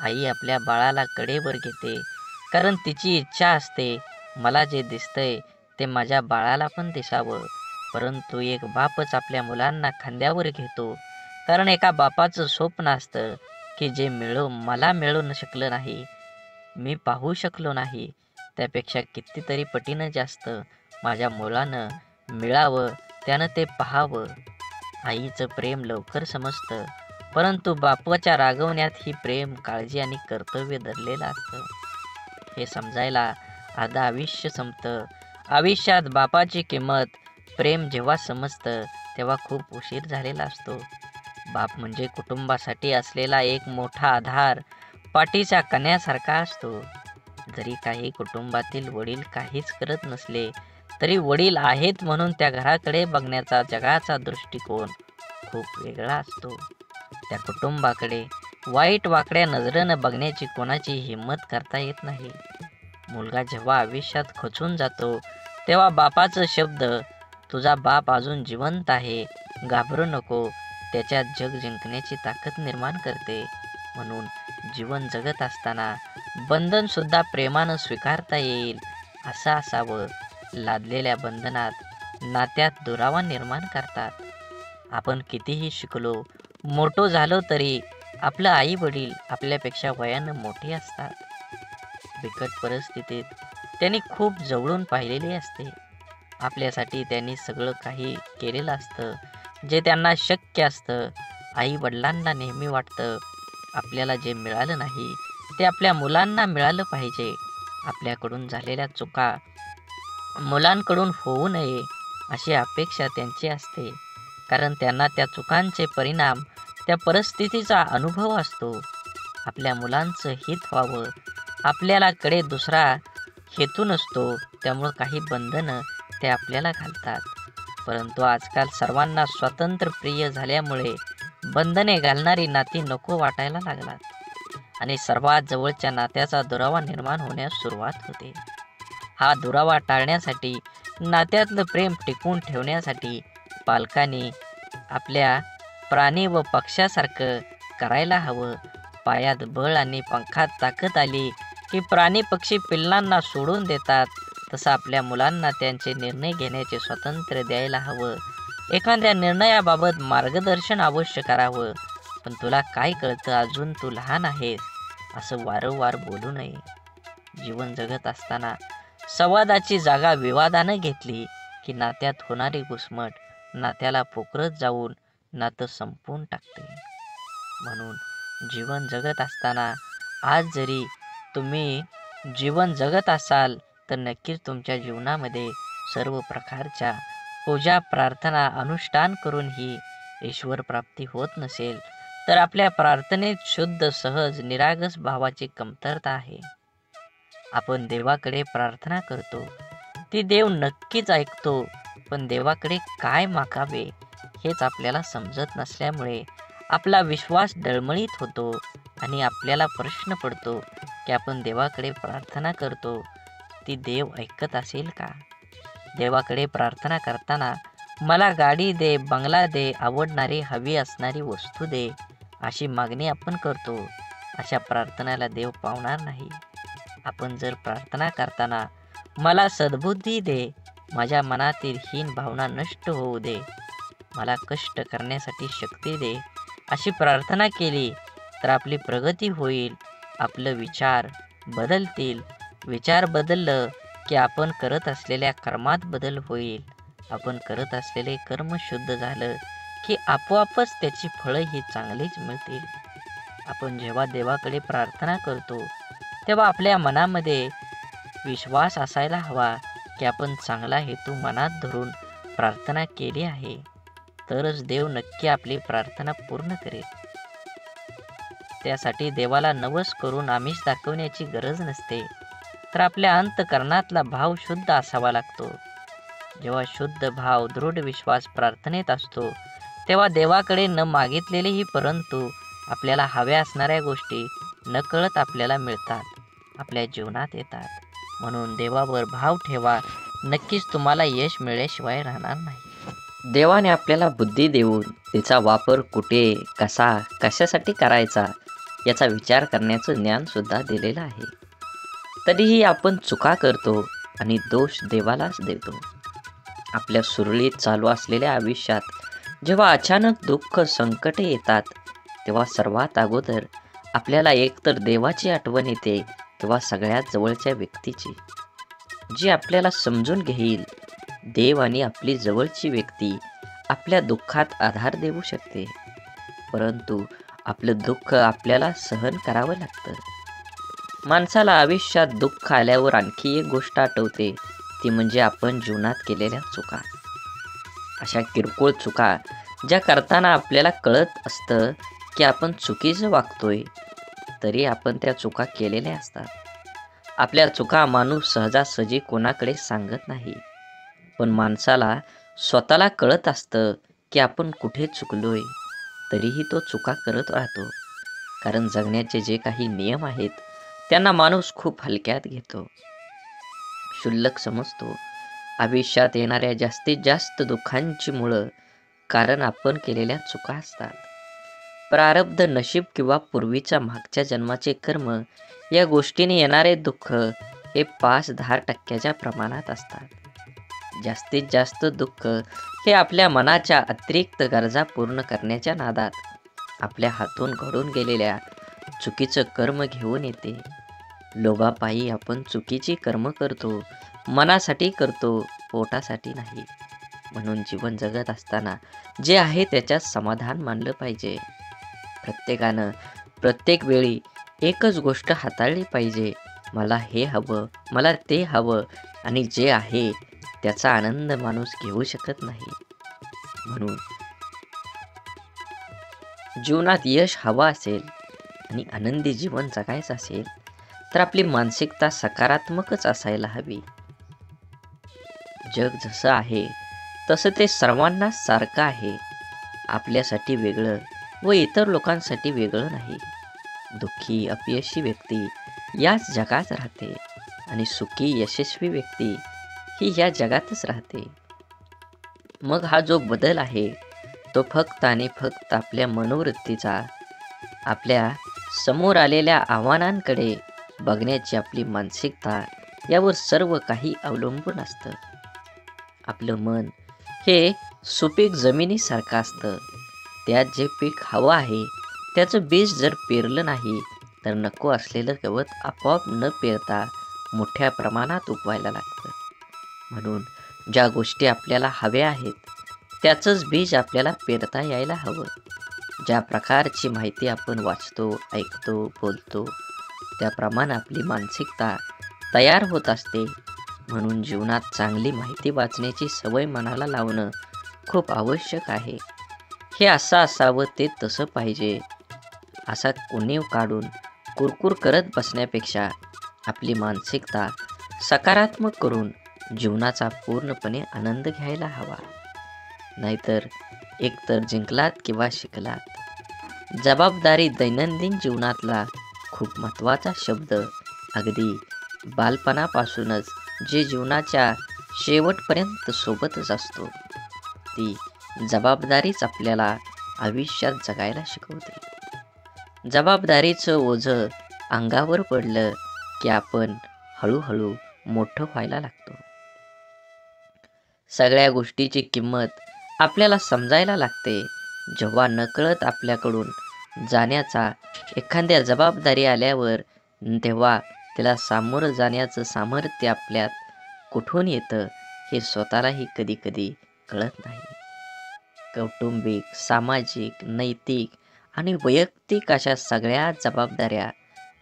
आई आपल्या बाळाला कडेवर घेते, कारण तिची इच्छा असते, मला जे दिसतंय ते माझ्या बाळाला पण दिसावं. परंतु एक बापच आपल्या मुलांना खांद्यावर घेतो, कारण एका बापाचं स्वप्न असतं की जे मला मिळू शकलं नाही, मी पाहू शकलो नाही, त्यापेक्षा कितीतरी पटीनं जास्त माझ्या मुलानं मिळावं, त्यानं ते पाहावं. आईचं प्रेम लवकर समजतं, परंतु बापाच्या रागवण्यात ही प्रेम, काळजी आणि कर्तव्य दडलेलं असतं. हे समजायला अर्धा आयुष्य संपतं. आयुष्यात बापाची किंमत, प्रेम जेव्हा समजतं तेव्हा खूप उशीर झालेला असतो. बाप म्हणजे कुटुंबासाठी असलेला एक मोठा आधार, पाठीच्या कण्यासारखा असतो. जरी काही कुटुंबातील वडील काहीच करत नसले तरी वडील आहेत म्हणून त्या घराकडे बघण्याचा जगाचा दृष्टिकोन खूप वेगळा असतो. त्या कुटुंबाकडे वाईट वाकड्या नजरेनं बघण्याची कोणाची हिंमत करता येत नाही. मुलगा जेव्हा आयुष्यात खचून जातो तेव्हा बापाचं शब्द, तुझा बाप अजून जिवंत आहे, घाबरू नको, त्याच्यात जग जिंकण्याची ताकद निर्माण करते. म्हणून जीवन जगत असताना बंधन सुद्धा प्रेमानं स्वीकारता येईल असं असावं. लादलेल्या बंधनात नात्यात दुरावा निर्माण करतात. आपण कितीही शिकलो, मोठो झालो तरी आपलं आई वडील आपल्यापेक्षा वयानं मोठे असतात. बिकट परिस्थितीत त्यांनी खूप जवळून पाहिलेले असते. आपल्यासाठी त्यांनी सगळं काही केलेलं असतं जे त्यांना शक्य असतं. आई वडिलांना नेहमी वाटतं आपल्याला जे मिळालं नाही ते आपल्या मुलांना मिळालं पाहिजे. आपल्याकडून झालेल्या चुका मुलांकडून होऊ नये अशी अपेक्षा त्यांची असते, कारण त्यांना त्या चुकांचे परिणाम, त्या परिस्थितीचा अनुभव असतो. आपल्या मुलांचं हित व्हावं, आपल्याला कडे दुसरा हेतू नसतो, त्यामुळं काही बंधनं ते आपल्याला घालतात. परंतु आजकाल सर्वांना स्वातंत्र्य प्रिय झाल्यामुळे बंधने घालणारी नाती नको वाटायला लागतात आणि सर्वात जवळच्या नात्याचा दुरावा निर्माण होण्यास सुरुवात होते. हा दुरावा टाळण्यासाठी, नात्यातलं प्रेम टिकवून ठेवण्यासाठी पालकांनी आपल्या प्राणी व पक्ष्यासारखं करायला हवं. पायात बळ आणि पंखात ताकद आली की प्राणी पक्षी पिल्लांना सोडून देतात, तसं आपल्या मुलांना त्यांचे निर्णय घेण्याचे स्वातंत्र्य द्यायला हवं. एखाद्या निर्णयाबाबत मार्गदर्शन अवश्य करावं, पण तुला काय कळतं, अजून तू लहान आहेस, असं वारंवार बोलू नये. जीवन जगत असताना संवादाची जागा विवादानं घेतली की नात्यात होणारी घुसमट नात्याला पोखरत जाऊन नातं संपवून टाकते. म्हणून जीवन जगत असताना, आज जरी तुम्ही जीवन जगत असाल तर नक्कीच तुमच्या जीवनामध्ये सर्व प्रकारच्या पूजा, प्रार्थना, अनुष्ठान करूनही ईश्वर प्राप्ती होत नसेल तर आपल्या प्रार्थनेत शुद्ध, सहज, निरागस भावाची कमतरता आहे. आपण देवाकडे प्रार्थना करतो, ती देव नक्कीच ऐकतो, पण देवाकडे काय मागावे हेच आपल्याला समजत नसल्यामुळे आपला विश्वास डळमळीत होतो आणि आपल्याला प्रश्न पडतो की आपण देवाकडे प्रार्थना करतो, ती देव ऐकत असेल का? देवाकडे प्रार्थना करताना मला गाडी दे, बंगला दे, आवडणारी हवी असणारी वस्तू दे, अशी मागणी आपण करतो. अशा प्रार्थनेला देव पावणार नाही. आपण जर प्रार्थना करताना मला सद्बुद्धी दे, माझ्या मनातील हीन भावना नष्ट होऊ दे, मला कष्ट करण्यासाठी शक्ती दे, अशी प्रार्थना केली तर आपली प्रगती होईल. आपलं विचार बदलतील. विचार बदललं की आपण करत असलेल्या कर्मात बदल होईल. आपण करत असलेले कर्म शुद्ध झालं की आपोआपच त्याची फळं ही चांगलीच मिळतील. आपण जेव्हा देवाकडे प्रार्थना करतो तेव्हा आपल्या मनामध्ये विश्वास असायला हवा की आपण चांगला हेतू मनात धरून प्रार्थना केली आहे तरच देव नक्की आपली प्रार्थना पूर्ण करेल. त्यासाठी देवाला नवस करून आमिष दाखवण्याची गरज नसते, तर आपल्या अंतःकरणातला भाव शुद्ध असावा लागतो. जेव्हा शुद्ध भाव, दृढ विश्वास प्रार्थनेत असतो, तेव्हा देवाकडे न मागितलेलेही परंतु आपल्याला हव्या असणाऱ्या गोष्टी नकळत आपल्याला मिळतात, आपल्या जीवनात येतात. म्हणून देवावर भाव ठेवा, नक्कीच तुम्हाला यश मिळाल्याशिवाय राहणार नाही. देवाने आपल्याला बुद्धी देऊन तिचा वापर कुठे, कसा, कशासाठी करायचा याचा विचार करण्याचं ज्ञान सुद्धा दिलेलं आहे. तरीही आपण चुका करतो आणि दोष देवालाच देतो. आपल्या सुरळीत चालू असलेल्या आयुष्यात जेव्हा अचानक दुःख, संकटे येतात, तेव्हा सर्वात अगोदर आपल्याला एकतर देवाची आठवण येते किंवा सगळ्यात जवळच्या व्यक्तीची, जी आपल्याला समजून घेईल. देव आणि आपली जवळची व्यक्ती आपल्या दुःखात आधार देऊ शकते, परंतु आपलं दुःख आपल्याला सहन करावं लागतं. माणसाला आयुष्यात दुःख आल्यावर आणखी एक गोष्ट आठवते, ती म्हणजे आपण जीवनात केलेल्या चुका. अशा किरकोळ चुका ज्या करताना आपल्याला कळत असतं की आपण चुकीचं वागतोय, तरी आपण त्या चुका केलेल्या असतात. आपल्या चुका माणूस सहजासहजी कोणाकडे सांगत नाही, पण माणसाला स्वतःला कळत असतं की आपण कुठे चुकलोय, तरीही तो चुका करत राहतो. कारण जगण्याचे जे काही नियम आहेत त्यांना माणूस खूप हलक्यात घेतो, क्षुल्लक समजतो. आयुष्यात येणाऱ्या जास्तीत जास्त दुःखांची मुळं कारण आपण केलेल्या चुका असतात. प्रारब्ध, नशीब किंवा पूर्वीच्या मागच्या जन्माचे कर्म या गोष्टीने येणारे दुःख हे 5-10% प्रमाणात असतात. जास्तीत जास्त दुःख हे आपल्या मनाच्या अतिरिक्त गरजा पूर्ण करण्याच्या नादात आपल्या हातून घडून गेलेल्या चुकीचं कर्म घेऊन येते. लोभापायी आपण चुकीची कर्म करतो, मनासाठी करतो, पोटासाठी नाही. म्हणून जीवन जगत असताना जे आहे त्याच्यात समाधान मानलं पाहिजे. प्रत्येकानं प्रत्येक वेळी एकच गोष्ट हाताळली पाहिजे, मला हे हवं, मला ते हवं, आणि जे आहे त्याचा आनंद माणूस घेऊ शकत नाही. म्हणून जीवनात यश हवं असेल आणि आनंदी जीवन जगायचं असेल तर आपली मानसिकता सकारात्मकच असायला हवी. जग जसं आहे तसं ते सर्वांना सारखं आहे. आपल्यासाठी वेगळं व इतर लोकांसाठी वेगळं नाही. दुःखी, अपयशी व्यक्ती याच जगात राहते आणि सुखी, यशस्वी व्यक्ती ही या जगातच राहते. मग हा जो बदल आहे तो फक्त आणि फक्त आपल्या मनोवृत्तीचा, आपल्या समोर आलेल्या आव्हानांकडे बघण्याची आपली मानसिकता यावर सर्व काही अवलंबून असतं. आपलं मन हे सुपीक जमिनीसारखं असतं. त्यात जे पीक हवं आहे त्याचं बीज जर पेरलं नाही तर नको असलेलं गवत आपोआप न पेरता मोठ्या प्रमाणात उगवायला लागतं. म्हणून ज्या गोष्टी आपल्याला हव्या आहेत त्याचंच बीज आपल्याला पेरता यायला हवं. ज्या प्रकारची माहिती आपण वाचतो, ऐकतो, बोलतो त्याप्रमाणे आपली मानसिकता तयार होत असते. म्हणून जीवनात चांगली माहिती वाचण्याची सवय मनाला लावणं खूप आवश्यक आहे. हे असं असावं, ते तसं पाहिजे असा उणीव काढून कुरकुर करत बसण्यापेक्षा आपली मानसिकता सकारात्मक करून जीवनाचा पूर्णपणे आनंद घ्यायला हवा. नाहीतर एकतर जिंकलात किंवा शिकलात. जबाबदारी दैनंदिन जीवनातला खूप महत्त्वाचा शब्द. अगदी बालपणापासूनच जे जीवनाच्या शेवटपर्यंत सोबतच असतो, ती जबाबदारीच आपल्याला आयुष्यात जगायला शिकवते. जबाबदारीचं ओझं अंगावर पडलं की आपण हळूहळू मोठं व्हायला लागतो. सगळ्या गोष्टीची किंमत आपल्याला समजायला लागते जेव्हा नकळत आपल्याकडून जाण्याचा एखाद्या जबाबदारी आल्यावर, तेव्हा त्याला सामोरं जाण्याचं सामर्थ्य आपल्यात कुठून येतं हे स्वतःलाही कधी कधी कळत नाही. कौटुंबिक, सामाजिक, नैतिक आणि वैयक्तिक अशा सगळ्या जबाबदाऱ्या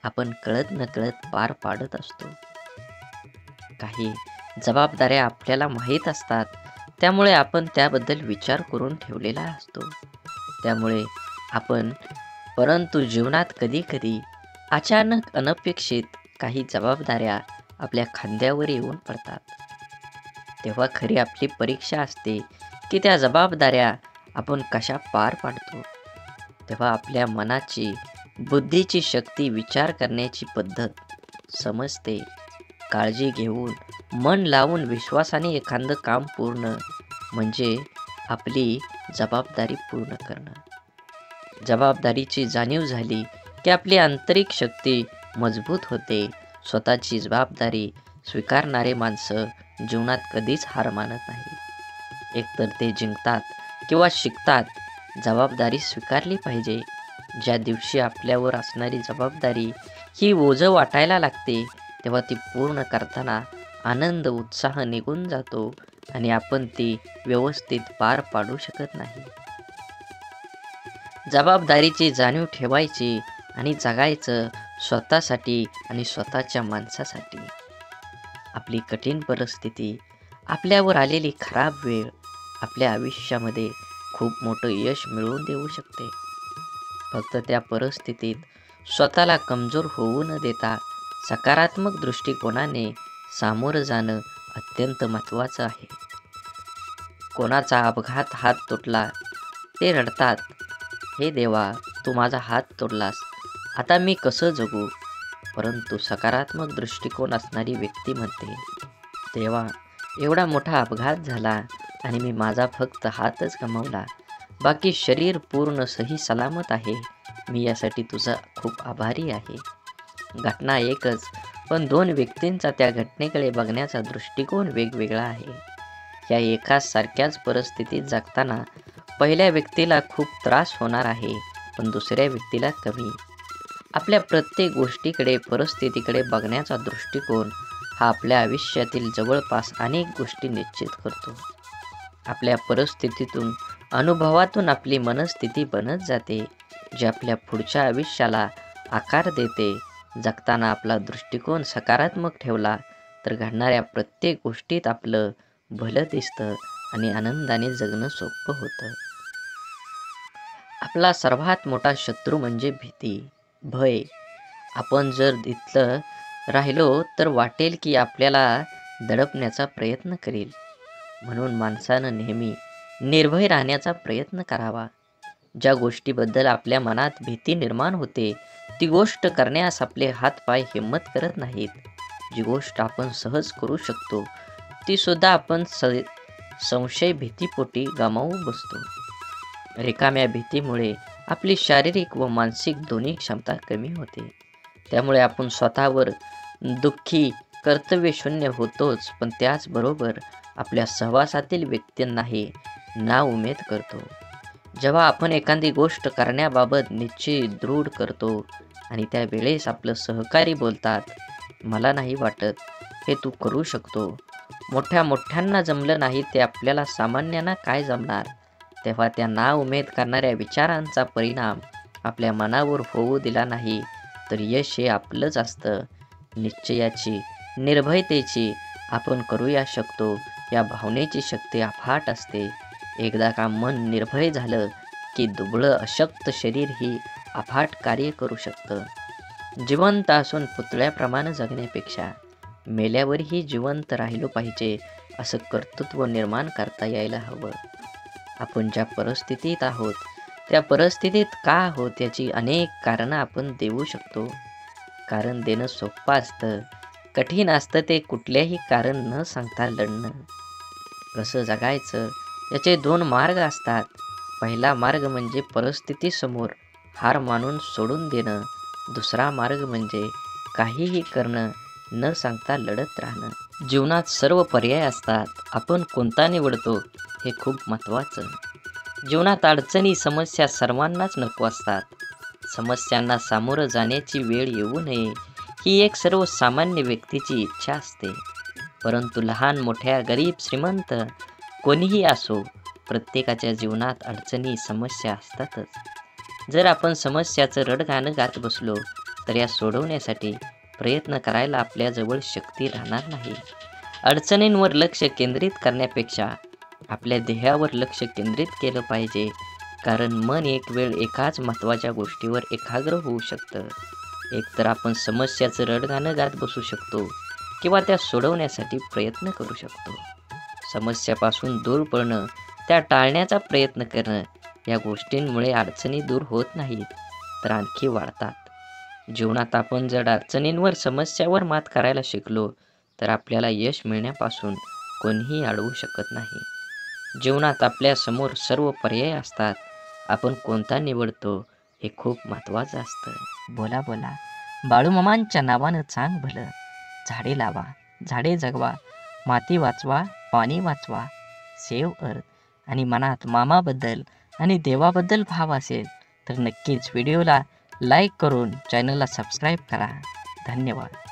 आपण कळत नकळत पार पाडत असतो. काही जबाबदाऱ्या आपल्याला माहीत असतात त्यामुळे आपण त्याबद्दल विचार करून ठेवलेला असतो. त्यामुळे आपण परंतु जीवनात कधी-कधी अचानक अनपेक्षित काही जबाबदाऱ्या आपल्या खांद्यावर येऊन पडतात. तेव्हा खरी आपली परीक्षा असते की त्या जबाबदाऱ्या आपण कशा पार पाडतो. तेव्हा आपल्या मनाची, बुद्धीची शक्ती, विचार करण्याची पद्धत समजते. काळजी घेऊन, मन लावून, विश्वासाने एखादं काम पूर्ण म्हणजे आपली जबाबदारी पूर्ण करणं. जबाबदारीची जाणीव झाली की आपली आंतरिक शक्ती मजबूत होते. स्वतःची जबाबदारी स्वीकारणारे माणसं जीवनात कधीच हार मानत नाही. एकतर ते जिंकतात किंवा शिकतात. जबाबदारी स्वीकारली पाहिजे. ज्या दिवशी आपल्यावर असणारी जबाबदारी ही ओझं वाटायला लागते तेव्हा ती पूर्ण करताना आनंद, उत्साह निघून जातो आणि आपण ती व्यवस्थित पार पाडू शकत नाही. जबाबदारीची जाणीव ठेवायची आणि जगायचं स्वतःसाठी आणि स्वतःच्या माणसासाठी. आपली कठीण परिस्थिती, आपल्यावर आलेली खराब वेळ आपल्या आयुष्यामध्ये खूप मोठं यश मिळवून देऊ शकते. फक्त त्या परिस्थितीत स्वतःला कमजोर होऊ न देता सकारात्मक दृष्टिकोनाने सामोरं जाणं अत्यंत महत्त्वाचं आहे. कोणाचा अपघात हात तुटला ते रडतात, हे देवा तू माझा हात तोडलास, आता मी कसं जगू. परंतु सकारात्मक दृष्टिकोन असणारी व्यक्ती म्हणते, देवा एवढा मोठा अपघात झाला आणि मी माझा फक्त हातच गमावला, बाकी शरीर पूर्ण सही सलामत आहे. मी यासाठी तुझा खूप आभारी आहे. घटना एकच, पण दोन व्यक्तींचा त्या घटनेकडे बघण्याचा दृष्टिकोन वेगवेगळा आहे. या एकाच सारख्याच परिस्थितीत जगताना पहिल्या व्यक्तीला खूप त्रास होणार आहे, पण दुसऱ्या व्यक्तीला कमी. आपल्या प्रत्येक गोष्टीकडे, परिस्थितीकडे बघण्याचा दृष्टिकोन हा आपल्या आयुष्यातील जवळपास अनेक गोष्टी निश्चित करतो. आपल्या परिस्थितीतून, अनुभवातून आपली मनस्थिती बनत जाते, जी आपल्या पुढच्या आयुष्याला आकार देते. जगताना आपला दृष्टिकोन सकारात्मक ठेवला तर घडणाऱ्या प्रत्येक गोष्टीत आपलं भलं दिसतं आणि आनंदाने जगणं सोपं होतं. आपला सर्वात मोठा शत्रू म्हणजे भीती, भय. आपण जर इथलं राहिलो तर वाटेल की आपल्याला दडपण्याचा प्रयत्न करेल. म्हणून माणसानं नेहमी निर्भय राहण्याचा प्रयत्न करावा. ज्या गोष्टीबद्दल आपल्या मनात भीती निर्माण होते ती गोष्ट करण्यास आपले हातपाय हिंमत करत नाहीत. जी गोष्ट आपण सहज करू शकतो ती सुद्धा आपण संशय, भीतीपोटी गमावू बसतो. रिकाम्या भीतीमुळे आपली शारीरिक व मानसिक दोन्ही क्षमता कमी होते. त्यामुळे आपण स्वतःवर दुःखी, कर्तव्यशून्य होतोच, पण त्याचबरोबर आपल्या सहवासातील व्यक्तींनाही नाउमेद करतो. जेव्हा आपण एखादी गोष्ट करण्याबाबत निश्चय दृढ करतो आणि त्यावेळेस आपलं सहकारी बोलतात, मला नाही वाटत हे तू करू शकतो, मोठ्यांना जमलं नाही ते आपल्याला सामान्यांना काय जमणार, तेव्हा त्या नाउमेद करणाऱ्या विचारांचा परिणाम आपल्या मनावर होऊ दिला नाही तर यश हे आपलंच असतं. निश्चयाची, निर्भयतेची, आपण करूया शकतो या भावनेची शक्ती अफाट असते. एकदा का मन निर्भय झालं की दुबळं अशक्त शरीर ही अफाट कार्य करू शकतं. जिवंत असून पुतळ्याप्रमाणे जगण्यापेक्षा मेल्यावरही जिवंत राहिलो पाहिजे असं कर्तृत्व निर्माण करता यायला हवं. आपण ज्या परिस्थितीत आहोत त्या परिस्थितीत का आहोत याची अनेक कारणं आपण देऊ शकतो. कारण देणं सोपं असतं, कठीण असतं ते कुठल्याही कारण न सांगता लढणं. कसं जगायचं याचे दोन मार्ग असतात. पहिला मार्ग म्हणजे परिस्थितीसमोर हार मानून सोडून देणं. दुसरा मार्ग म्हणजे काहीही करणं, न सांगता लढत राहणं. जीवनात सर्व पर्याय असतात, आपण कोणता निवडतो हे खूप महत्त्वाचं. जीवनात अडचणी, समस्या सर्वांनाच नको असतात. समस्यांना सामोरं जाण्याची वेळ येऊ नये ही एक सर्वसामान्य व्यक्तीची इच्छा असते. परंतु लहान, मोठ्या, गरीब, श्रीमंत कोणीही असो, प्रत्येकाच्या जीवनात अडचणी, समस्या असतातच. जर आपण समस्याचं रडगाणं गात बसलो तर या सोडवण्यासाठी प्रयत्न करायला आपल्याजवळ शक्ती राहणार नाही. अडचणींवर लक्ष केंद्रित करण्यापेक्षा आपल्या ध्येयावर लक्ष केंद्रित केलं पाहिजे, कारण मन एक वेळ एकाच महत्त्वाच्या गोष्टीवर एकाग्र होऊ शकतं. एकतर आपण समस्याचं रडगाणं गात बसू शकतो किंवा त्या सोडवण्यासाठी प्रयत्न करू शकतो. समस्यापासून दूर पळणं, त्या टाळण्याचा प्रयत्न करणं, या गोष्टींमुळे अडचणी दूर होत नाहीत, तर आणखी वाढतात. जीवनात आपण जर अडचणींवर, समस्यावर मात करायला शिकलो, तर आपल्याला यश मिळण्यापासून कोणीही अडवू शकत नाही. जीवनात आपल्यासमोर सर्व पर्याय असतात. आपण कोणता निवडतो हे खूप महत्त्वाचं असतं. बोला बोला बाळूमामांच्या नावानं चांग भलं. झाडे लावा, झाडे जगवा, माती वाचवा, पाणी वाचवा, सेव्ह अर्थ. आणि मनात मामाबद्दल आणि देवाबद्दल भाव असेल तर नक्कीच व्हिडिओला लाईक करून चॅनलला सबस्क्राईब करा. धन्यवाद.